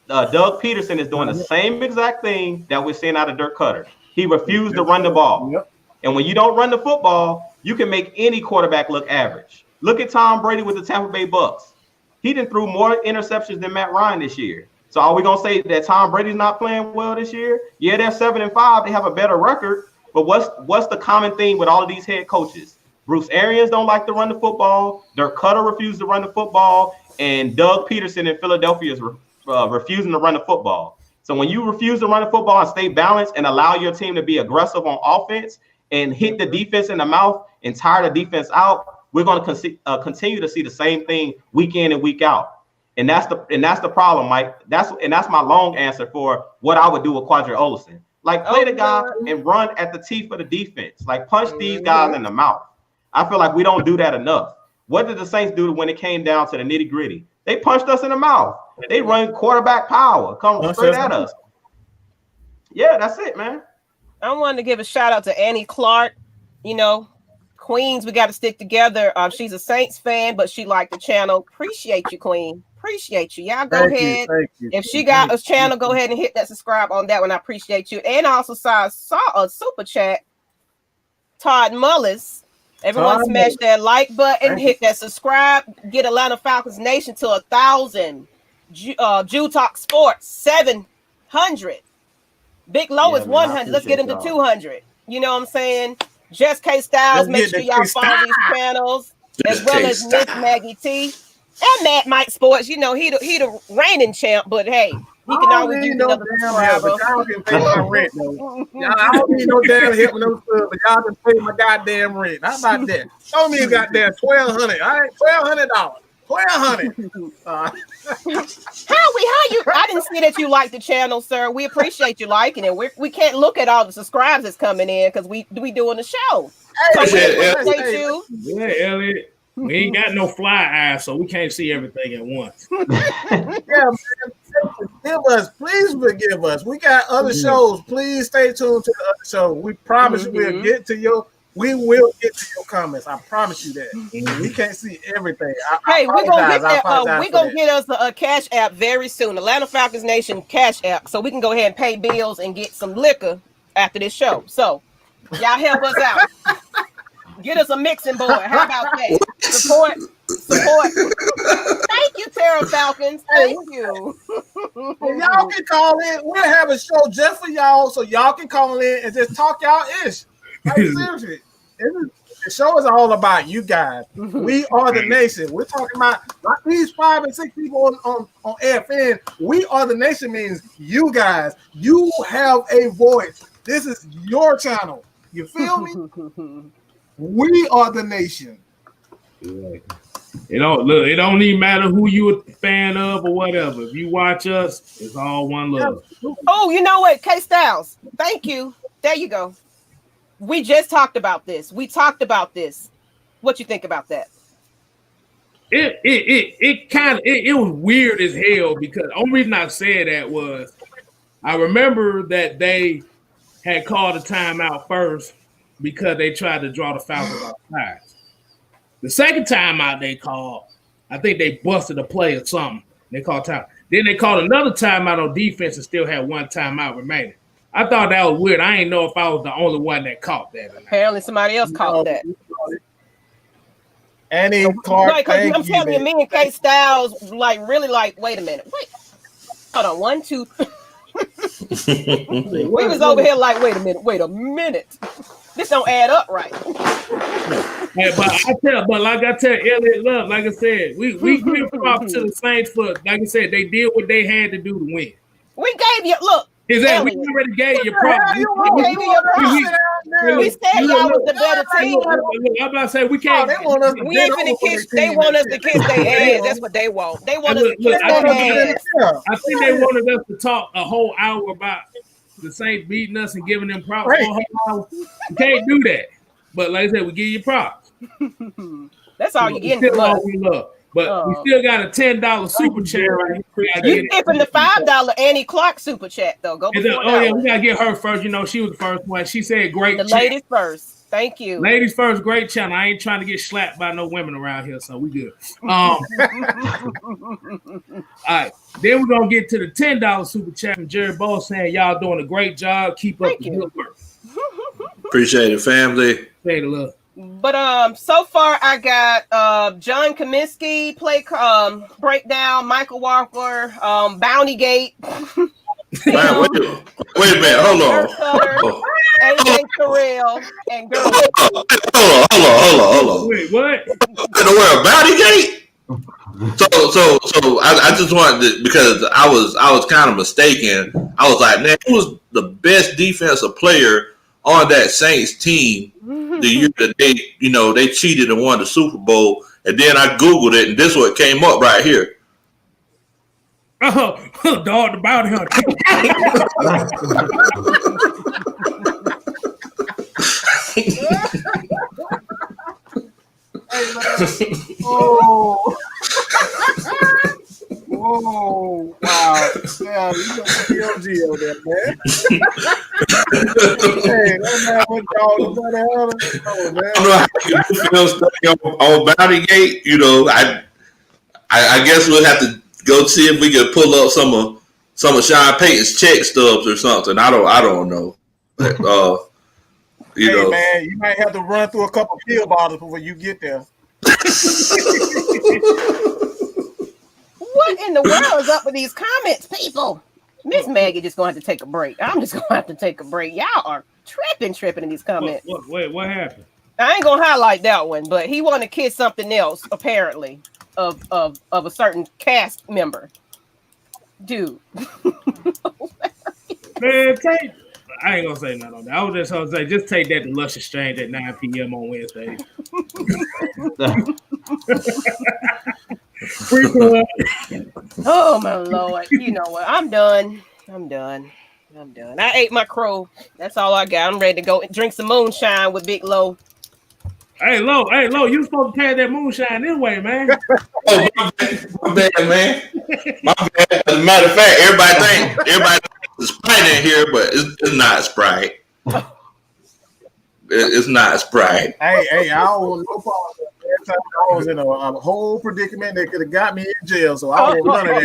Doug Peterson is doing the same exact thing that we're seeing out of Dirk Cutter. He refused to run the ball. And when you don't run the football, you can make any quarterback look average. Look at Tom Brady with the Tampa Bay Bucks. He done threw more interceptions than Matt Ryan this year. So are we going to say that Tom Brady's not playing well this year? Yeah, they're 7-5. They have a better record. But what's the common theme with all of these head coaches? Bruce Arians don't like to run the football. Dirk Cutter refused to run the football. And Doug Peterson in Philadelphia is refusing to run the football. So when you refuse to run the football and stay balanced and allow your team to be aggressive on offense and hit the defense in the mouth and tire the defense out, we're going to continue to see the same thing week in and week out. And that's the problem, Mike. That's my long answer for what I would do with Quadri Olesen. Like play the guy and run at the teeth of the defense. Like punch these guys in the mouth. I feel like we don't do that enough. What did the Saints do when it came down to the nitty gritty? They punched us in the mouth. They run quarterback power, come straight at us. Yeah, that's it, man. I wanted to give a shout out to Annie Clark. Queens, we got to stick together. She's a Saints fan, but she liked the channel. Appreciate you, Queen. Appreciate you. Y'all go ahead. Thank you. If she got a channel, go ahead and hit that subscribe on that one. I appreciate you. And I also saw a super chat. Todd Mullis. Everyone smash that like button, hit that subscribe, get Atlanta Falcons Nation to 1,000. Jew Talk Sports 700. Big Low is 100. Let's get him to 200. You know what I'm saying? Just K Styles. Make sure y'all follow these channels, as well as Miss Maggie T and Matt Mike Sports. He the reigning champ, but hey, he can always use another subscriber. Y'all can pay my rent, though. I don't need no damn help with no stuff, but y'all can pay my goddamn rent. How about that? Show me goddamn $1,200. All right, $1,200. $1,200. How you? I didn't see that you liked the channel, sir. We appreciate you liking it. We can't look at all the subscribes that's coming in because we doing the show. So we appreciate you. Yeah, Elliot. We ain't got no fly eyes, so we can't see everything at once. Yeah, man. Please forgive us. We got other shows. Please stay tuned to the other show. We promise we will get to your comments. I promise you that. We can't see everything. We're gonna get us a cash app very soon. Atlanta Falcons Nation cash app, so we can go ahead and pay bills and get some liquor after this show. So y'all help us out. Get us a mixing board. How about that? Support. Thank you, Terra Falcons. Thank you. Y'all can call in. We'll have a show just for y'all, so y'all can call in and just talk y'all ish. Like, seriously, the show is all about you guys. We are the nation. We're talking about like these 5 and 6 people on AFN. We are the nation means you guys. You have a voice. This is your channel. You feel me? We are the nation. It don't even matter who you a fan of or whatever. If you watch us, it's all one love. Oh, you know what? K Styles. Thank you. There you go. We just talked about this. What you think about that? It was weird as hell because the only reason I said that was I remember that they had called a timeout first because they tried to draw the Falcons off sides. The second timeout they called, I think they busted a play or something. They called time. Then they called another timeout on defense and still had one timeout remaining. I thought that was weird. I ain't know if I was the only one that caught that. Apparently, somebody else caught that. Annie Clark, Right, because I'm telling you, me and Kate Styles, like, really, like, wait a minute. Wait. Hold on. 1, 2, 3. We was over here like, wait a minute. This don't add up right. Yeah, but like I tell Elliot Love, like I said, we give props to the Saints for, like I said, they did what they had to do to win. We gave you, look. Exactly. We already gave you props. We gave you your props. We said y'all was the better team. I'm about to say we can't. We ain't finna kiss. They want us to kiss their ass. That's what they want. They want us to kiss their ass. I think they wanted us to talk a whole hour about the Saints beating us and giving them props. For a whole hour. You can't do that. But like I said, we give you props. That's all you're getting from us. We love. But we still got a $10 super chat right here. You skipping the $5 Annie Clark super chat though. Go before oh yeah, we gotta get her first. You know, she was the first one. She said great. The ladies first. Thank you. Ladies first, great channel. I ain't trying to get slapped by no women around here, so we good. All right, then we're gonna get to the $10 super chat from Jerry Bow saying y'all doing a great job. Keep up the good work. Appreciate it, family. Appreciate it, love. But so far I got John Kaminsky play breakdown, Michael Walker, Bounty Gate. Wait a minute, hold on. AJ Terrell and girl. Hold on. Wait, what? In the world, Bounty Gate? So I just wanted to, because I was kind of mistaken. I was like, man, who was the best defensive player on that Saints team the year that they cheated and won the Super Bowl? And then I Googled it, and this is what came up right here. Oh, dog the bounty hunter. Oh, wow. Yeah, you got the PLG on that, man. Hey, that man went down the bounty hunter. Oh, man. I don't know how you feel studying on Bounty Gate. I guess we'll have to go see if we can pull up some of Sean Payton's check stubs or something. I don't know. But, man, you might have to run through a couple pill bottles before you get there. What in the world is up with these comments, people? Miss Maggie just gonna have to take a break. I'm just gonna have to take a break. Y'all are tripping in these comments. Wait, what happened? I ain't gonna highlight that one, but he wanted to kiss something else, apparently, of a certain cast member. Dude. Man, I ain't gonna say nothing on that. I was just gonna say, just take that to Lush Exchange at 9 p.m. on Wednesday. Oh my Lord. You know what? I'm done. I ate my crow. That's all I got. I'm ready to go drink some moonshine with Big Low. Hey, Low, you supposed to carry that moonshine this way, man. Oh, my bad, man. My bad. As a matter of fact, everybody thinks it's Sprite in here, but it's not Sprite. It's not Sprite. Hey, I don't want no problem. I was in a whole predicament that could have got me in jail, so I don't want none of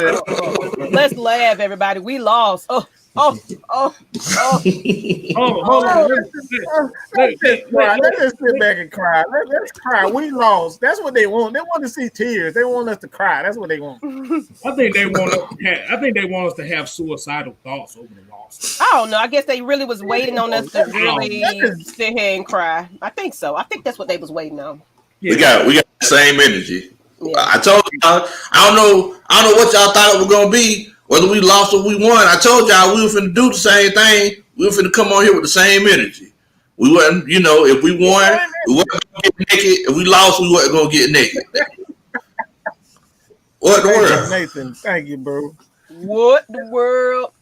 that. Let's laugh, everybody. We lost. Hold on. Let's just sit back and cry. Let's cry. We lost. That's what they want. They want to see tears. They want us to cry. That's what they want. I think they want us to have suicidal thoughts over the loss. I don't know. I guess they really was waiting on us to really sit here and cry. I think so. I think that's what they was waiting on. Yeah. We got the same energy. Yeah. I told y'all. I don't know what y'all thought it was gonna be. Whether we lost or we won, I told y'all we were finna do the same thing. We were finna come on here with the same energy. We wasn't, if we won, we wasn't gonna get naked. If we lost, we wasn't gonna get naked. What the world? Nathan, thank you, bro. What the world?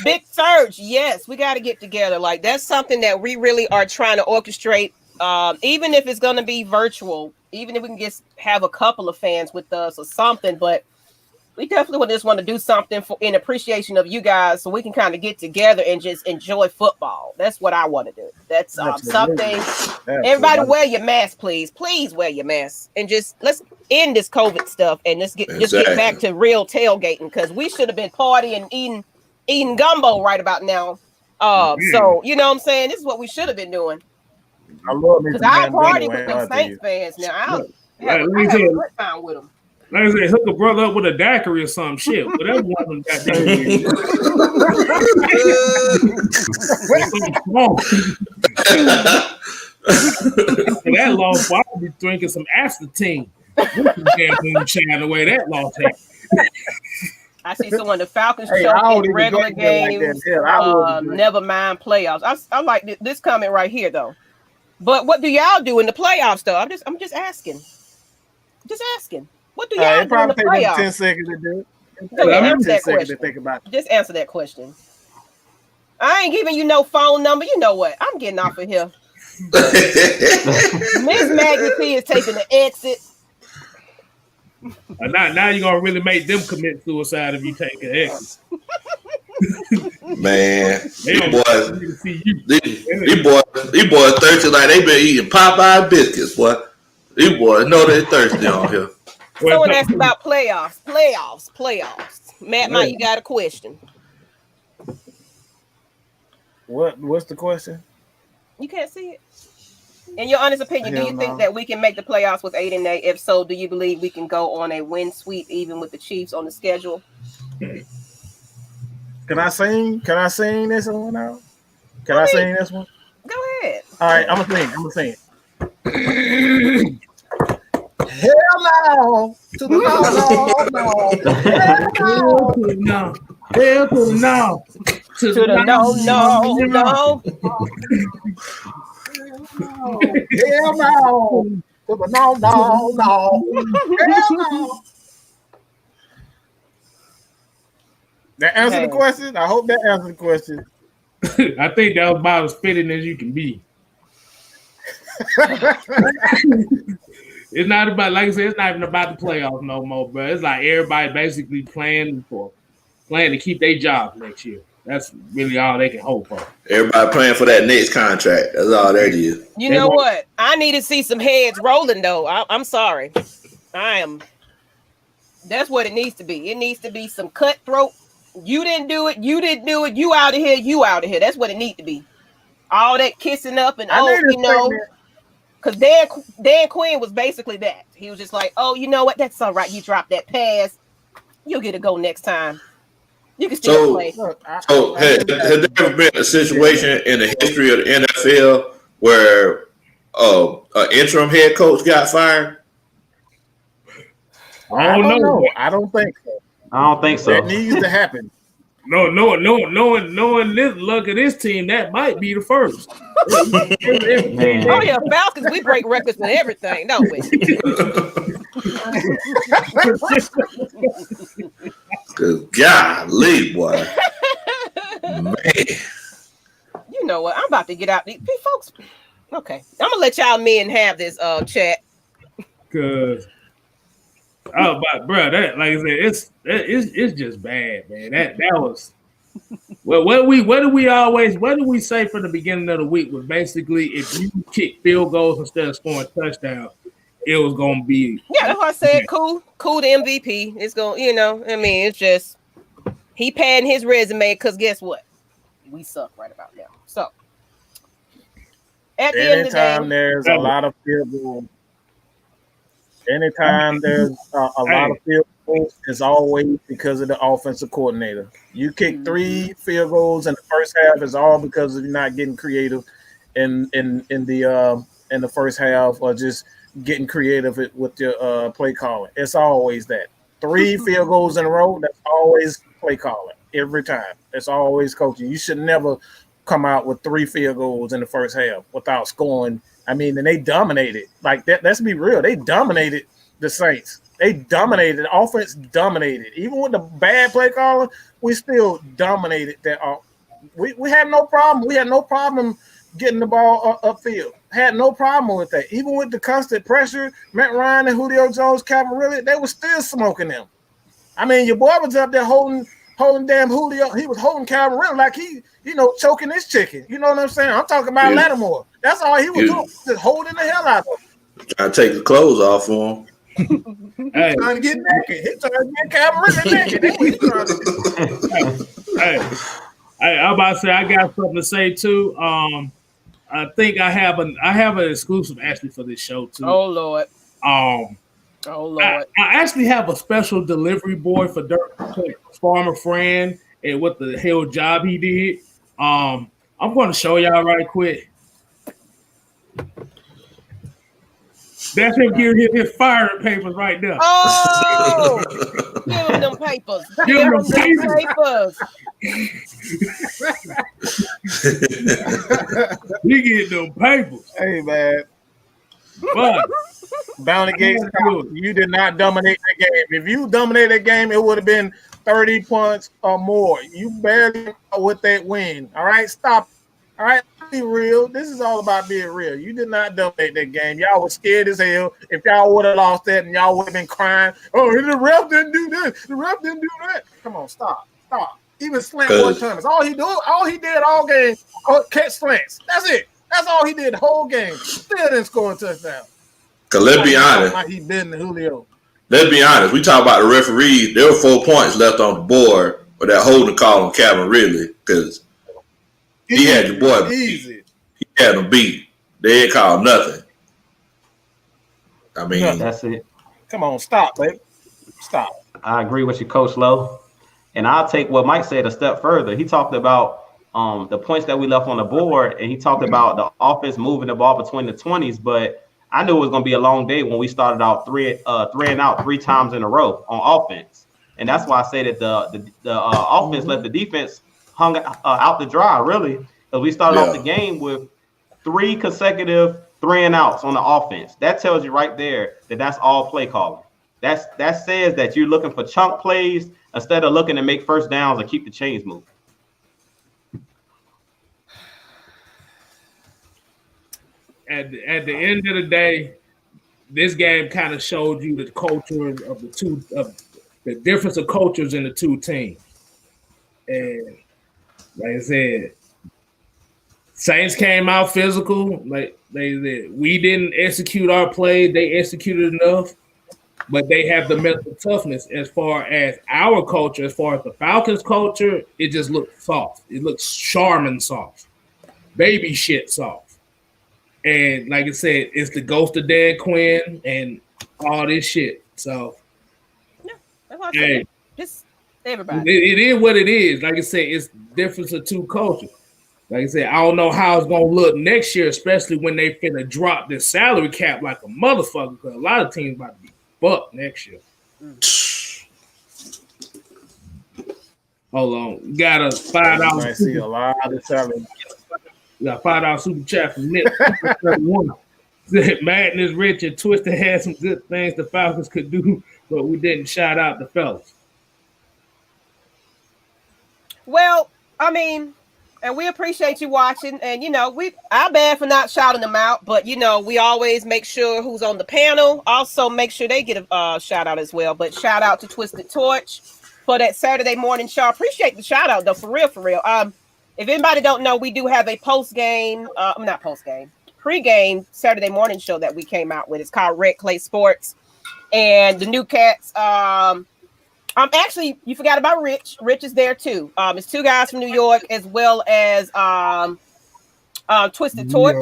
Big Surge, yes, we got to get together. Like, that's something that we really are trying to orchestrate. Even if it's gonna be virtual, even if we can just have a couple of fans with us or something, but we definitely just want to do something in appreciation of you guys so we can kind of get together and just enjoy football. That's what I want to do. That's something. Everybody wear your mask, please. Please wear your mask. And just let's end this COVID stuff and let's get back to real tailgating, because we should have been partying, eating eating gumbo right about now. So you know what I'm saying? This is what we should have been doing. I love me Because some I damn party gumbo, with ain't them I, Saints dude? fans now. I have Let a me tell you. good time with them. Like I said, hook a brother up with a daiquiri or some shit. Whatever one of them goddamn For that loss, I'll be drinking some Aspartame. With some damn moonshine the way that loss happened. I see someone, the Falcons Hey, I choke don't in even regular drink beer like that. games. Hell, I wouldn't drink. Never mind playoffs. I like this comment right here though. But what do y'all do in the playoffs though? I'm just asking. Just asking. What do y'all It do in probably the take them playoffs? 10 seconds to do it. Go ahead, About answer 10 that seconds question. to think about it. Just answer that question. I ain't giving you no phone number. You know what? I'm getting off of here. Miss Maggie P is taking the exit. Now you're gonna really make them commit suicide if you take an exit. Man, They don't need to see you. these boys thirsty like they been eating Popeye biscuits, boy. These boys know they thirsty on here. Someone asked about playoffs. Matt, Mike, you got a question? What's the question? You can't see it. In your honest opinion, do you think that we can make the playoffs with 8-8? If so, do you believe we can go on a win sweep even with the Chiefs on the schedule? Can I sing? Can I sing this one now? Can I sing this one? Go ahead. All right, I'm gonna sing. Hell no to the no. Hell to the no. Hell to the no. To the no. Hell no. To the no. Hell no. That answered the question? I hope that answered the question. I think that was about as fitting as you can be. It's not about, like I said, it's not even about the playoffs no more, bro. It's like everybody basically planning to keep their job next year. That's really all they can hope for. Everybody playing for that next contract. That's all that is. You know what? I need to see some heads rolling though. I'm sorry. That's what it needs to be. It needs to be some cutthroat. You didn't do it. You out of here. You out of here. That's what it needs to be. All that kissing up and because Dan Quinn was basically that. He was just like, oh, you know what? That's all right. You dropped that pass. You'll get a go next time. You can still play. So has there ever been a situation in the history of the NFL where an interim head coach got fired? I don't know. I don't think so. That needs to happen. No, knowing this luck of this team, that might be the first. Oh yeah, Falcons, we break records with everything, don't we? Golly, boy. Man. You know what? I'm about to get out. These folks. Okay. I'm gonna let y'all men have this chat. Cause but bro, that like I said, it's just bad, man. That was what did we say from the beginning of the week was basically if you kick field goals instead of scoring touchdowns, it was gonna be that's why I said cool to MVP. It's gonna, it's just he padding his resume because guess what? We suck right about now. So at the end of the day, there's a lot of field goals. Anytime there's a lot of field goals, it's always because of the offensive coordinator. You kick 3 field goals in the first half, is all because of you not getting creative in the first half, or just getting creative with your play calling. It's always that 3 field goals in a row. That's always play calling every time. It's always coaching. You should never come out with 3 field goals in the first half without scoring. I mean, and they dominated. Like that. Let's be real. They dominated the Saints. They dominated. The offense dominated. Even with the bad play calling, we still dominated that. We had no problem. We had no problem getting the ball upfield. Had no problem with that. Even with the constant pressure, Matt Ryan and Julio Jones, Cavalry, they were still smoking them. I mean, your boy was up there holding damn Julio. He was holding Cavalry like he, choking his chicken. You know what I'm saying? I'm talking about Lattimore. That's all he was doing, just holding the hell out of him. Trying to take the clothes off for him. He's trying to get naked. He's trying to get Cavalry naked. That's what he's trying to do. I'm about to say I got something to say too. I think I have an exclusive actually for this show too. Oh Lord. Oh Lord. I actually have a special delivery boy for Dirk Farmer Friend and what the hell job he did. I'm going to show y'all right quick. That's him giving his firing papers right now. Oh, give him them papers. Give him them papers. He getting them papers. Hey, man. But Bounty Gates, you did not dominate the game. If you dominated the game, it would have been 30 points or more. You barely with that win. All right, stop. All right, be real. This is all about being real. You did not dominate that game. Y'all was scared as hell. If y'all would have lost that and y'all would have been crying, oh, the ref didn't do this. The ref didn't do that. Come on, stop. Even slant one time. All he did all game, catch slants. That's it. That's all he did the whole game. Still didn't score a touchdown. Cause let's be honest. Like he been Julio. Let's be honest. We talk about the referees. There were 4 points left on the board with that holding call on Calvin Ridley because he had your boy. Easy. He had him beat. They ain't called nothing. I mean, that's it. Come on, stop, baby. Stop. I agree with you, Coach Lowe. And I'll take what Mike said a step further. He talked about the points that we left on the board, and he talked about the offense moving the ball between the 20s. But I knew it was going to be a long day when we started out three and out 3 times in a row on offense. And that's why I say that the offense let the defense hung out to dry, really, because we started off the game with 3 consecutive 3 and outs on the offense. That tells you right there that that's all play calling. That says that you're looking for chunk plays instead of looking to make first downs and keep the chains moving. At the end of the day, this game kind of showed you the culture of the difference of cultures in the two teams. And like I said, Saints came out physical. Like we didn't execute our play; they executed enough. But they have the mental toughness as far as our culture, as far as the Falcons culture. It just looks soft. It looks Charmin soft, baby shit soft. And like I said, it's the ghost of Dan Quinn and all this shit. So, yeah, that's what I said. Just everybody. It is what it is. Like I said, it's difference of two cultures. Like I said, I don't know how it's gonna look next year, especially when they finna drop their salary cap like a motherfucker. Because a lot of teams about to be fucked next year. Hold on, we got a $5. I see a lot of salary. We got $5 super chat from Nick. Said Madden is rich and Twister had some good things the Falcons could do, but we didn't shout out the fellas. Well, I mean, and we appreciate you watching. And our bad for not shouting them out, but we always make sure who's on the panel also make sure they get a shout out as well. But shout out to Twisted Torch for that Saturday morning show. Appreciate the shout out though, for real. If anybody don't know, we do have a pregame Saturday morning show that we came out with. It's called Red Clay Sports. And the new cats, actually, you forgot about Rich. Rich is there too. It's 2 guys from New York as well as Twisted Torch.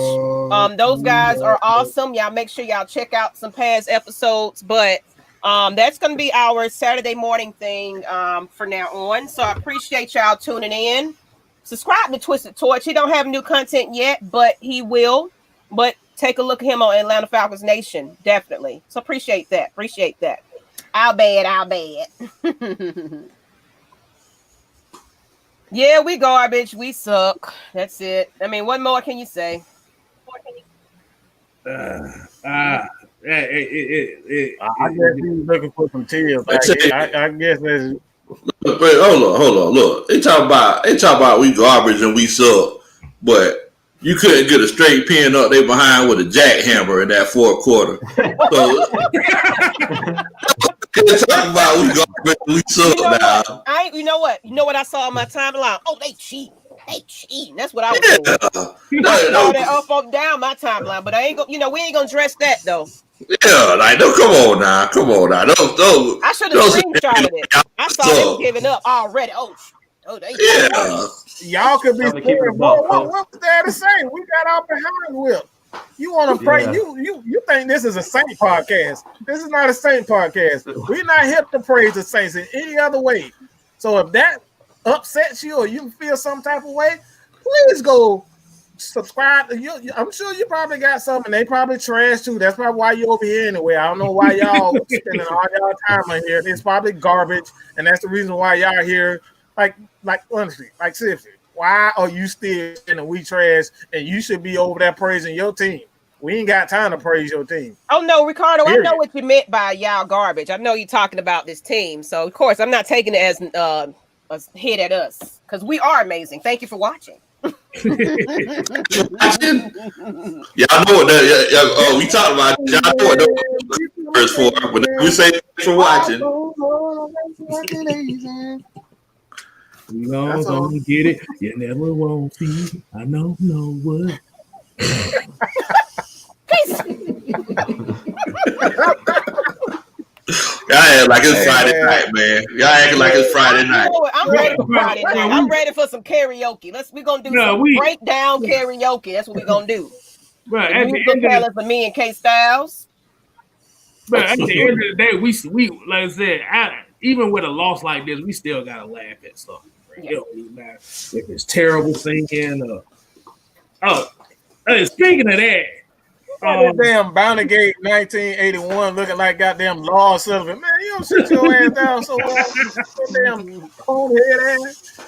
Those guys are awesome. Y'all make sure y'all check out some past episodes. But that's going to be our Saturday morning thing for now on. So I appreciate y'all tuning in. Subscribe to Twisted Torch. He don't have new content yet, but he will. But take a look at him on Atlanta Falcons Nation, definitely. So appreciate that. I'll bad. Yeah, we garbage. We suck. That's it. I mean, what more can you say? I guess he's looking for some tears. I guess that's. Wait, hold on. Look, they talk about we garbage and we suck, but you couldn't get a straight pin up there behind with a jackhammer in that 4th quarter. So they talk about we garbage and we suck now. You know what I saw on my timeline? Oh, they cheat. That's what I was doing. I saw that up down my timeline, but I ain't gonna. We ain't gonna address that though. Yeah, like no, come on now. Don't. I should have screenshotted it. I saw them giving up already. Oh, Oh, they Y'all could be Trying to keep it saying, a boy, buck, what was there to say? We got our behind whip. You want to pray? Yeah. You think this is a Saint podcast? This is not a Saint podcast. We're not here to praise the Saints in any other way. So if that upsets you or you feel some type of way, please go subscribe. I'm sure you probably got some, and they probably trash too. That's probably why you're over here anyway. I don't know why y'all spending all y'all time on here. It's probably garbage, and that's the reason why y'all here. Like honestly, like seriously, why are you still in the we trash? And you should be over there praising your team. We ain't got time to praise your team. Oh no, Ricardo, Period. I know what you meant by y'all garbage. I know you're talking about this team, so of course I'm not taking it as a hit at us because we are amazing. Thank you for watching. Y'all know what that? We talked about it. Y'all know what that was for. When we say thanks for watching. We gonna get it. You never won't see. I don't know what. Y'all act like it's Friday night, man. Y'all acting like it's Friday night. I'm ready for Friday night. I'm ready for some karaoke. We're gonna do some breakdown karaoke. That's what we're gonna do. Right, at the end of for me and K Styles. But at the end of the day, we like I said, even with a loss like this, we still gotta laugh at stuff. Yeah. It don't even matter if it's terrible singing. Speaking of that. Damn Bounty Gate 1981 looking like goddamn Law Sullivan. Man, you don't sit your ass down so well. Damn cold head ass.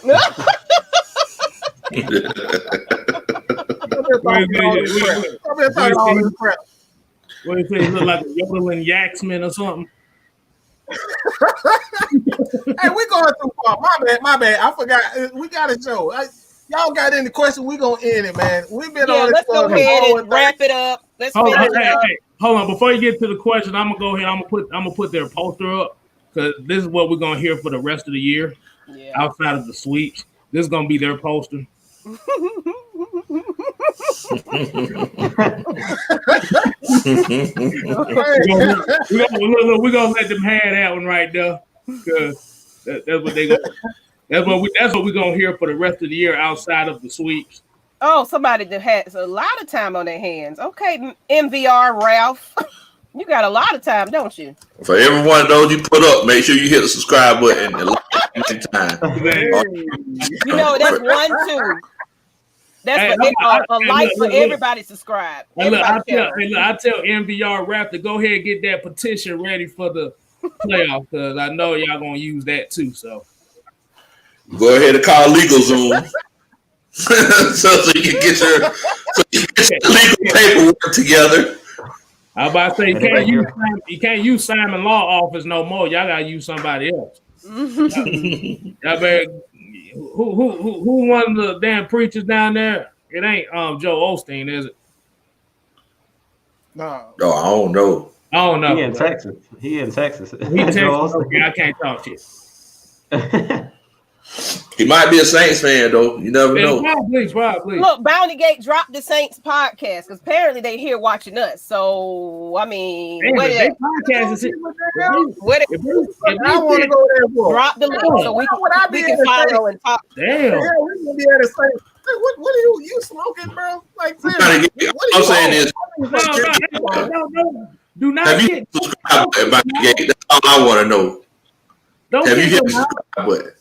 What do you say? Look like a yodeling yaxman or something? Hey, we going too far. My bad. I forgot. We got a show. Y'all got any questions? We gonna end it, man. We've been on this. Let's go ahead and wrap it up. Let's hold finish it up. Hey, hold on. Before you get to the question, I'm gonna go ahead. I'm gonna put their poster up because this is what we're gonna hear for the rest of the year. Yeah. Outside of the sweeps, this is gonna be their poster. We're gonna let them have that one right there because that's what they gonna. That's what we're gonna hear for the rest of the year outside of the sweeps. Oh, somebody that has a lot of time on their hands. Okay, MVR Ralph, you got a lot of time, don't you? For every one of those you put up, make sure you hit the subscribe button and like it time. You know that's 1, 2. That's a like for everybody subscribe. I tell MVR Rap to go ahead and get that petition ready for the playoff because I know y'all gonna use that too. So. Go ahead and call LegalZoom so you can get your legal paperwork together. I was about to say you can't use Simon Law office no more. Y'all gotta use somebody else. Y'all better, who one of the damn preachers down there? It ain't Joe Osteen, is it? No. Oh, I don't know. He in Texas. He in Texas. Okay, I can't talk shit. He might be a Saints fan though. You never know. Probably. Look, Bounty Gate dropped the Saints podcast because apparently they here watching us. So I mean, what is that? Podcast is it? I want to go there for. Drop the link so we can follow and talk. Damn. Yeah, we gonna be at the Saints. What are you smoking, bro? Like, I'm saying is, no. Do not have you subscribed to Bounty Gate? That's all I want to know. Have you hit the subscribe button?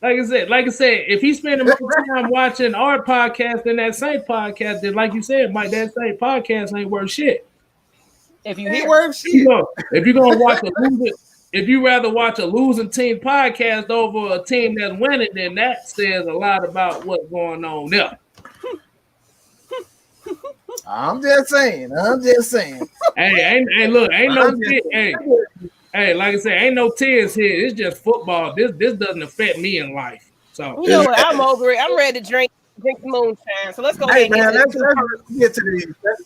Like I said, if he's spending more time watching our podcast than that same podcast, then like you said, Mike, that same podcast ain't worth shit. If you hear worth shit, if you're gonna watch if you rather watch a losing team podcast over a team that's winning, then that says a lot about what's going on there. I'm just saying. Hey, look, ain't no tears. Hey, like I said, ain't no tears here. It's just football. This doesn't affect me in life. So you know what? I'm over it. I'm ready to drink the moonshine. So let's go ahead and let's get to these. Let's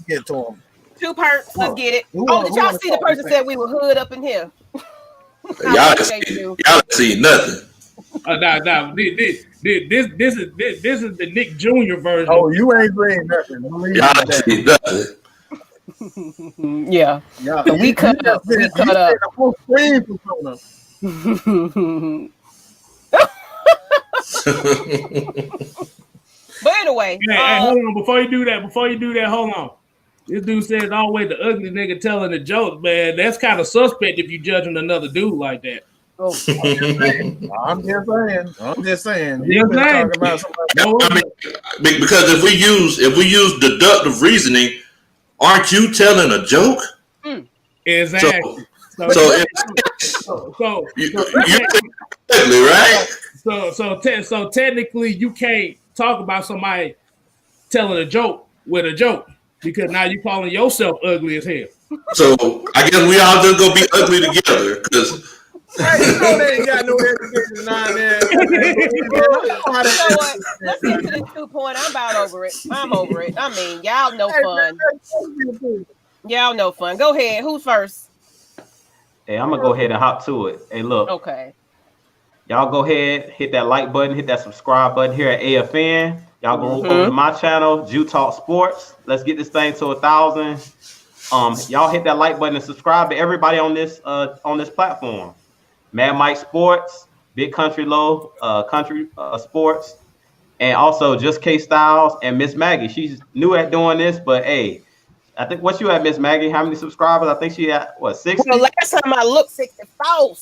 get to them. 2 perks. Let's get it. Did y'all see the person said we were hood up in here? Y'all see nothing. Nah. This is the Nick Jr. version. Oh, you ain't saying nothing. Y'all see nothing. Yeah. We cut up. But anyway, hey, hold on. Before you do that, hold on. This dude says always the ugly nigga telling the jokes, man. That's kind of suspect if you judging another dude like that. I'm just saying. You're talking about somebody. Because if we use deductive reasoning, aren't you telling a joke? Exactly. So you're ugly, right? So technically, you can't talk about somebody telling a joke with a joke because now you're calling yourself ugly as hell. So I guess we all just gonna be ugly together because. Hey, you know they ain't got no education on there. You know what? Let's get to this 2-point. I'm about over it. I'm over it. I mean, y'all know fun. Y'all know fun. Go ahead. Who's first? Hey, I'm gonna go ahead and hop to it. Hey, look. Okay. Y'all go ahead, hit that like button, hit that subscribe button here at AFN. Y'all go over to my channel, Jew Talk Sports. Let's get this thing to 1,000. Y'all hit that like button and subscribe to everybody on this platform. Mad Mike Sports, Big Country Low, Country Sports, and also Just K Styles and Miss Maggie. She's new at doing this, but hey, I think what you at, Miss Maggie? How many subscribers? I think she at what, 60? Well, last time I looked, 64.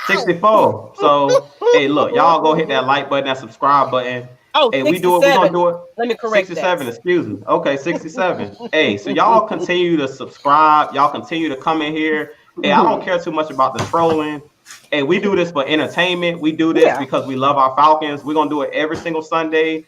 64. So hey, look, y'all go hit that like button, that subscribe button. Oh, hey, 67. we're gonna do it. Let me correct 67, that. excuse me. Okay, 67. Hey, so y'all continue to subscribe, y'all continue to come in here. Hey, I don't care too much about the trolling. Hey, we do this for entertainment. We do this because we love our Falcons. We're gonna do it every single Sunday.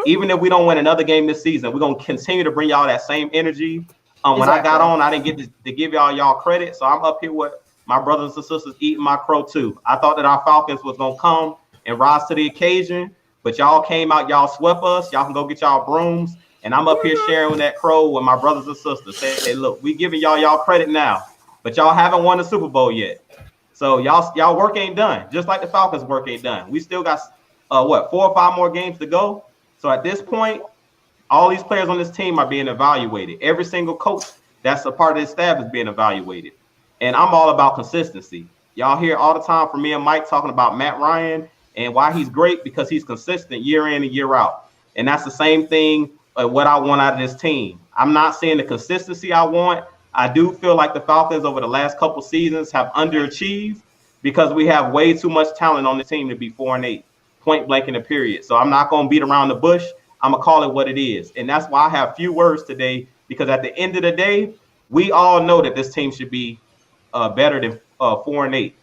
Even if we don't win another game this season, we're gonna continue to bring y'all that same energy. When I got on, I didn't get to give y'all credit. So I'm up here with my brothers and sisters eating my crow too. I thought that our Falcons was gonna come and rise to the occasion, but y'all came out, y'all swept us. Y'all can go get y'all brooms. And I'm up here sharing that crow with my brothers and sisters. Hey, look, we giving y'all credit now, but y'all haven't won the Super Bowl yet. So y'all work ain't done. Just like the Falcons work ain't done. We still got 4 or 5 more games to go. So at this point, all these players on this team are being evaluated. Every single coach that's a part of this staff is being evaluated. And I'm all about consistency. Y'all hear all the time from me and Mike talking about Matt Ryan and why he's great, because he's consistent year in and year out. And that's the same thing what I want out of this team. I'm not saying the consistency I want. I do feel like the Falcons over the last couple seasons have underachieved because we have way too much talent on the team to be 4-8, point blank in the period. So I'm not going to beat around the bush. I'm going to call it what it is. And that's why I have few words today, because at the end of the day, we all know that this team should be better than 4-8.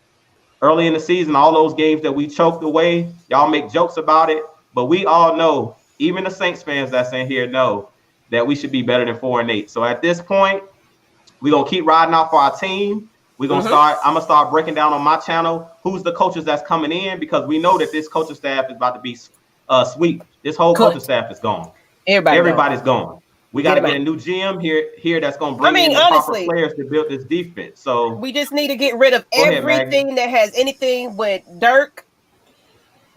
Early in the season, all those games that we choked away, y'all make jokes about it, but we all know, even the Saints fans that's in here know that we should be better than 4-8. So at this point, we're going to keep riding out for our team. We're going to I'm going to start breaking down on my channel who's the coaches that's coming in, because we know that this coaching staff is about to be sweep. This whole coaching staff is gone. Everybody's gone. We got to get a new GM here that's going to bring in the proper players to build this defense. So we just need to get rid of everything that has anything with Dirk,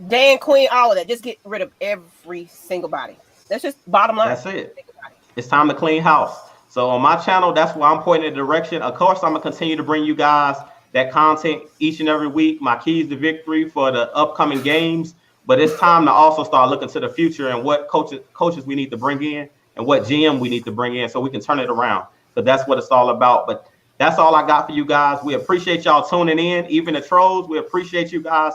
Dan Quinn, all of that. Just get rid of every single body. That's just bottom line. That's it. It's time to clean house. So on my channel, that's where I'm pointing the direction. Of course, I'm going to continue to bring you guys that content each and every week, my keys to victory for the upcoming games. But it's time to also start looking to the future and what coaches we need to bring in and what GM we need to bring in so we can turn it around. So that's what it's all about. But that's all I got for you guys. We appreciate y'all tuning in. Even the trolls, we appreciate you guys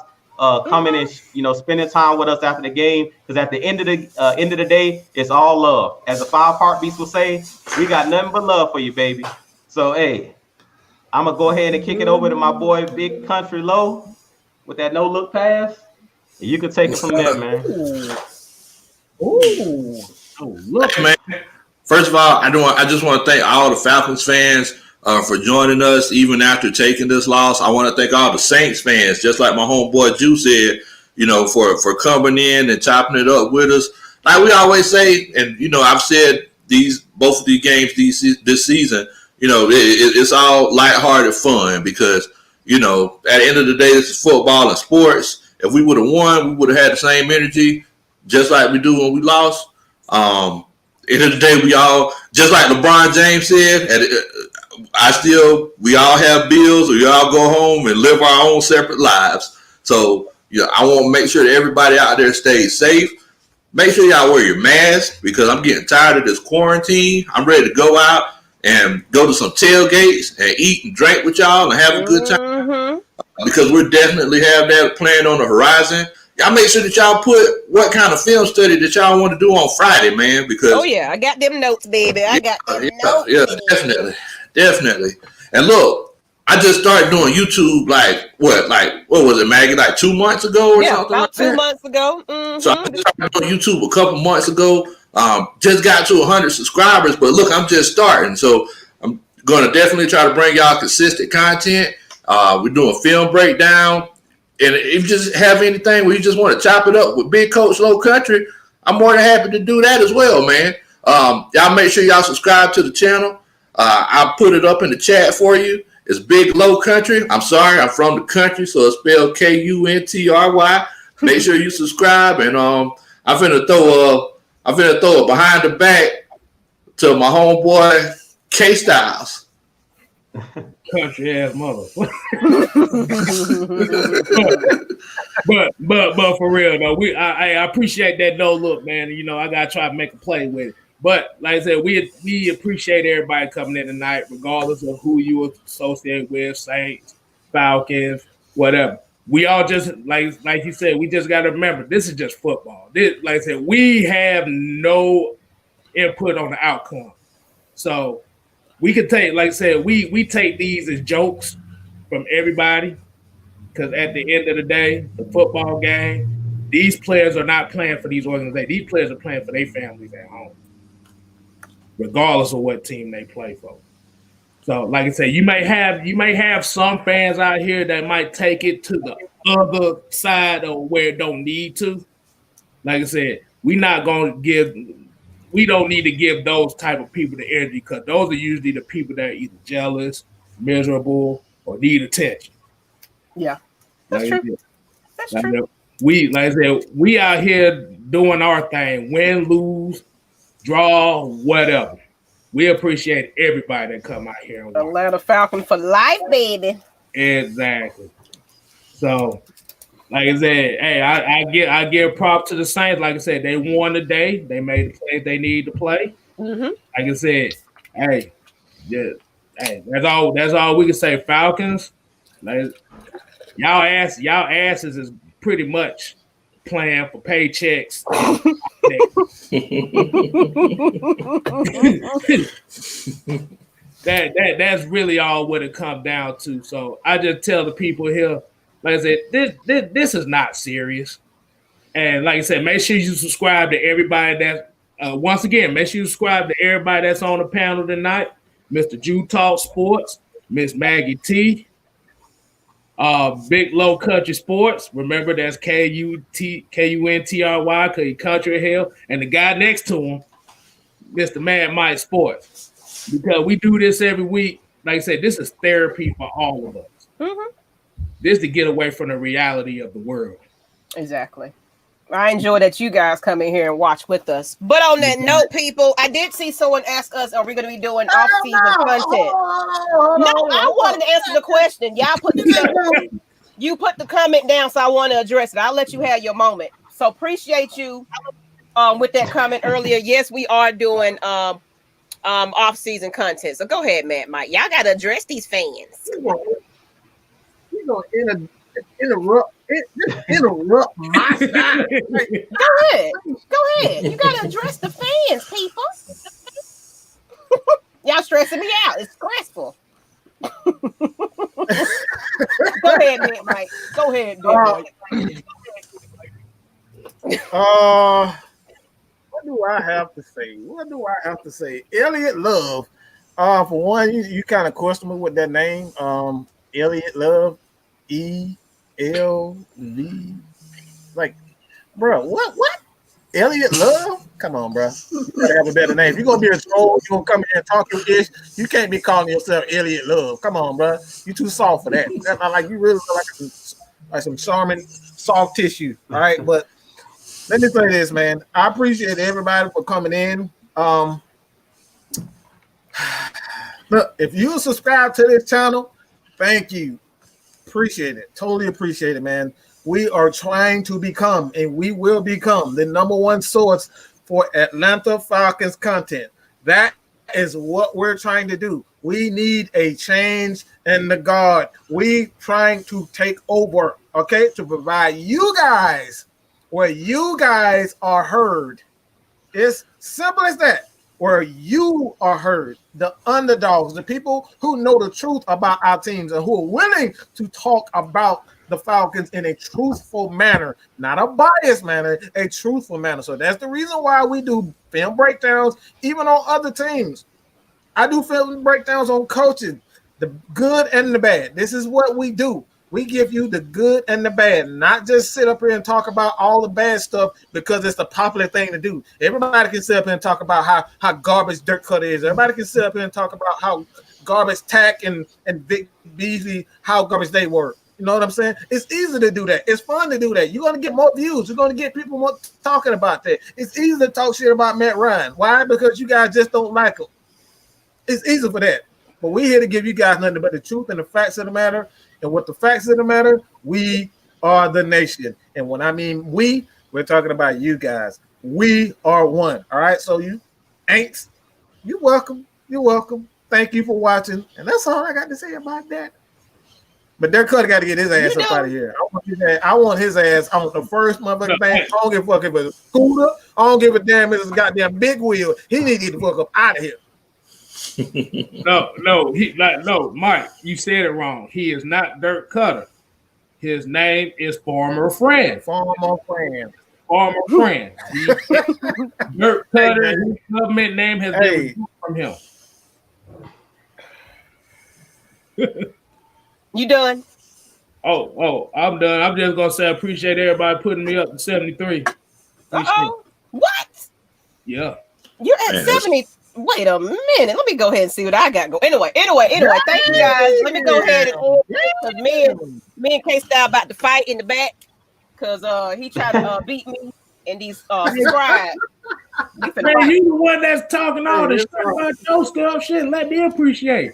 coming and spending time with us after the game, because at the end of the day, it's all love. As the 5 Heartbeats will say, we got nothing but love for you, baby. So hey, I'm gonna go ahead and kick it over to my boy Big Country Low with that no look pass. You can take it from there, man. Look, man. First of all, I just want to thank all the Falcons fans for joining us even after taking this loss. I want to thank all the Saints fans, just like my homeboy Jew said, for coming in and chopping it up with us. Like we always say, and I've said both of these games this season, it's all lighthearted fun because at the end of the day, this is football and sports. If we would have won, we would have had the same energy, just like we do when we lost. End of the day, we all, just like LeBron James said, we all have bills, we all go home and live our own separate lives. So, I want to make sure that everybody out there stays safe. Make sure y'all wear your mask because I'm getting tired of this quarantine. I'm ready to go out and go to some tailgates and eat and drink with y'all and have a good time. Because we're definitely have that planned on the horizon. Y'all make sure that y'all put what kind of film study that y'all want to do on Friday, man. Because I got them notes, baby. I got them notes. Yeah, definitely. And look, I just started doing YouTube what was it, Maggie? Like 2 months ago or something? About 2 months ago. So I started doing YouTube a couple months ago. Just got to 100 subscribers, but look, I'm just starting. So I'm going to definitely try to bring y'all consistent content. We're doing film breakdown. And if you just have anything where you just want to chop it up with Big Coach Low Country, I'm more than happy to do that as well, man. Y'all make sure y'all subscribe to the channel. I'll put it up in the chat for you. It's Big Low Country. I'm sorry, I'm from the country, so it's spelled Kuntry. Make sure you subscribe, and I'm finna throw a behind the back to my homeboy K Styles. Country ass mother. but for real though, I appreciate that. No look, man. I gotta try to make a play with it. But like I said, we appreciate everybody coming in tonight, regardless of who you associate with, Saints, Falcons, whatever. We all just like you said, we just gotta remember this is just football. Like I said, we have no input on the outcome. So we could take, like I said, we take these as jokes from everybody. Because at the end of the day, the football game, these players are not playing for these organizations. These players are playing for their families at home, regardless of what team they play for. So, like I said, you may have some fans out here that might take it to the other side of where it don't need to. Like I said, we don't need to give those type of people the energy because those are usually the people that are either jealous, miserable, or need attention. Yeah, that's true. That's true. Like I said, we out here doing our thing, win, lose, draw, whatever. We appreciate everybody that come out here. And Atlanta Falcon for life, baby. Exactly. So, like I said, hey, I give props to the Saints. Like I said, they won today. They made the plays they need to play. Mm-hmm. Like I said, hey, that's all we can say. Falcons, like y'all asses is pretty much playing for paychecks. That's really all what it comes down to. So I just tell the people here, like I said, this is not serious. And like I said, make sure you subscribe to everybody that once again, make sure you subscribe to everybody that's on the panel tonight. Mr. Jew Talk Sports, Miss Maggie T, Big Low Country Sports. Remember that's Kuntry, Country Hell, and the guy next to him, Mr. Mad Mike Sports. Because we do this every week. Like I said, this is therapy for all of us. Mm-hmm. This to get away from the reality of the world. Exactly. I enjoy that you guys come in here and watch with us. But on that note, people, I did see someone ask us, are we going to be doing off-season content? No, I wanted to answer the question. Y'all you put the comment down, so I want to address it. I'll let you have your moment. So appreciate you with that comment earlier. Yes, we are doing off-season content. So go ahead, Mike. Y'all got to address these fans. You're going to interrupt my style. Go ahead. You got to address the fans, people. Y'all stressing me out. It's stressful. Go ahead, Mike. Go ahead, Mike. What do I have to say? Elliott Love. For one, you kind of question me with that name. Elliott Love. E-L-V. Like, bro, what? Elliott Love? Come on, bro. You gotta have a better name. If you're gonna be a troll, you're gonna come in and talk your ish. You can't be calling yourself Elliott Love. Come on, bro. You too soft for that. That's not like you really look like some charming soft tissue. All right, but let me say this, man. I appreciate everybody for coming in. Look, if you subscribe to this channel, thank you. Appreciate it. Totally appreciate it, man. We are trying to become, and we will become, the number one source for Atlanta Falcons content. That is what we're trying to do. We need a change in the guard. We trying to take over, okay, to provide you guys where you guys are heard. It's simple as that. Where you are heard, the underdogs, the people who know the truth about our teams and who are willing to talk about the Falcons in a truthful manner, not a biased manner, a truthful manner. So that's the reason why we do film breakdowns, even on other teams. I do film breakdowns on coaching, the good and the bad. This is what we do. We give you the good and the bad, not just sit up here and talk about all the bad stuff because it's the popular thing to do. Everybody can sit up here and talk about how garbage Dirk Cutter is. Everybody can sit up here and talk about how garbage Tack and Vic Beasley, how garbage they were. You know what I'm saying? It's easy to do that. It's fun to do that. You're going to get more views. You're going to get people more talking about that. It's easy to talk shit about Matt Ryan. Why? Because you guys just don't like him. It's easy for that. But we're here to give you guys nothing but the truth and the facts of the matter. And with the facts of the matter, we are the nation. And when I mean we, we're talking about you guys. We are one. All right. So you ain't, you're welcome. You're welcome. Thank you for watching. And that's all I got to say about that. But Dirk Cutter got to get his ass up out of here. I want his ass on the first motherfucking thing. I don't give a fuck if it's a scooter. I don't give a damn if it's a goddamn big wheel. He need to get the fuck up out of here. No, Mike, you said it wrong. He is not Dirk Cutter. His name is Former Friend. Former Friend. Dirk Cutter, his government name has been removed from him. You done? Oh, I'm done. I'm just gonna say I appreciate everybody putting me up to 73. Uh-oh. What? Yeah. You're at 70. Wait a minute. Let me go ahead and see what I got going. Anyway. Thank you guys. Let me go ahead and me and K-Style about to fight in the back because he tried to beat me in these subscribe. Man, you the one that's talking all this stuff about your stuff. Shit, let me appreciate.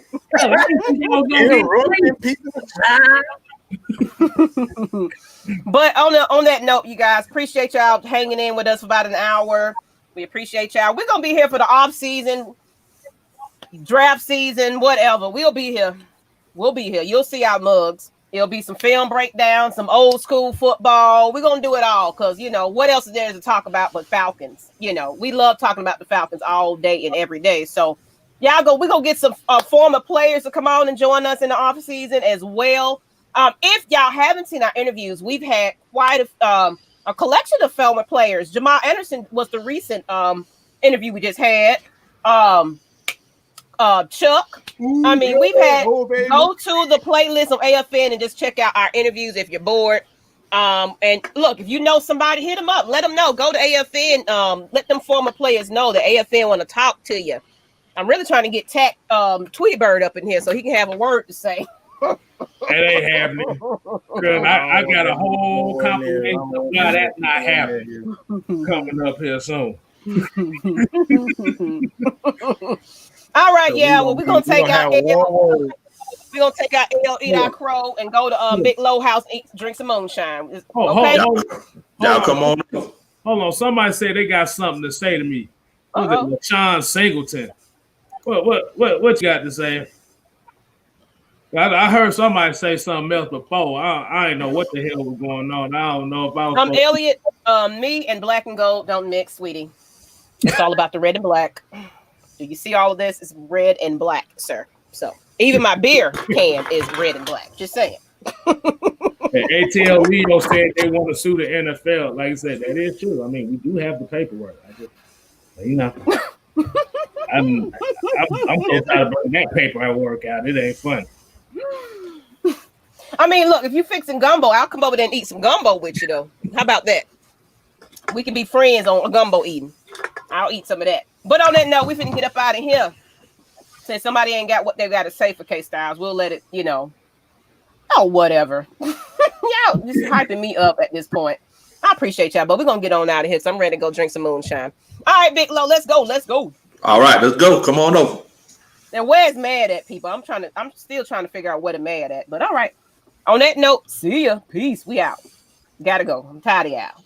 But on that note, you guys, appreciate y'all hanging in with us for about an hour. We appreciate y'all. We're gonna be here for the off season, draft season, whatever. We'll be here. You'll see our mugs. It'll be some film breakdown, some old school football. We're gonna do it all because what else is there to talk about but Falcons? We love talking about the Falcons all day and every day. So we're gonna get some former players to come on and join us in the off season as well. If y'all haven't seen our interviews, we've had quite a collection of former players. Jamal Anderson was the recent interview we just had. Chuck. I mean, we've had go to the playlist of AFN and just check out our interviews if you're bored. And look, if you know somebody, hit them up. Let them know. Go to AFN. Let them former players know that AFN want to talk to you. I'm really trying to get Tack Tweety Bird up in here so he can have a word to say. That ain't happening. I got a whole confirmation of why that's not happening coming up here soon. All right, we're gonna take out L, eat our crow, and go to Big Low House, drink some moonshine. Okay? Y'all come on. Hold on. Somebody said they got something to say to me. LaShawn Singleton. What you got to say? I heard somebody say something else before. I didn't know what the hell was going on. I don't know if I was. Elliot, me and black and gold don't mix, sweetie. It's all about the red and black. Do you see all of this? It's red and black, sir. So even my beer can is red and black. Just saying. ATL Leo said they want to sue the NFL. Like I said, that is true. I mean, we do have the paperwork. I'm so tired of bringing that paperwork out. It ain't fun. I mean, look, if you fixing gumbo, I'll come over there and eat some gumbo with you, though. How about that? We can be friends on a gumbo eating. I'll eat some of that. But on that note, we finna get up out of here. Since somebody ain't got what they got to say for K-Styles, we'll let it, whatever. Y'all just hyping me up at this point. I appreciate y'all, but we're gonna get on out of here. So I'm ready to go drink some moonshine. All right, Big Low, let's go. All right, let's go. Come on over. Now, where's mad at people? I'm still trying to figure out what I'm mad at. But all right. On that note, see ya. Peace. We out. Gotta go. I'm tired of y'all.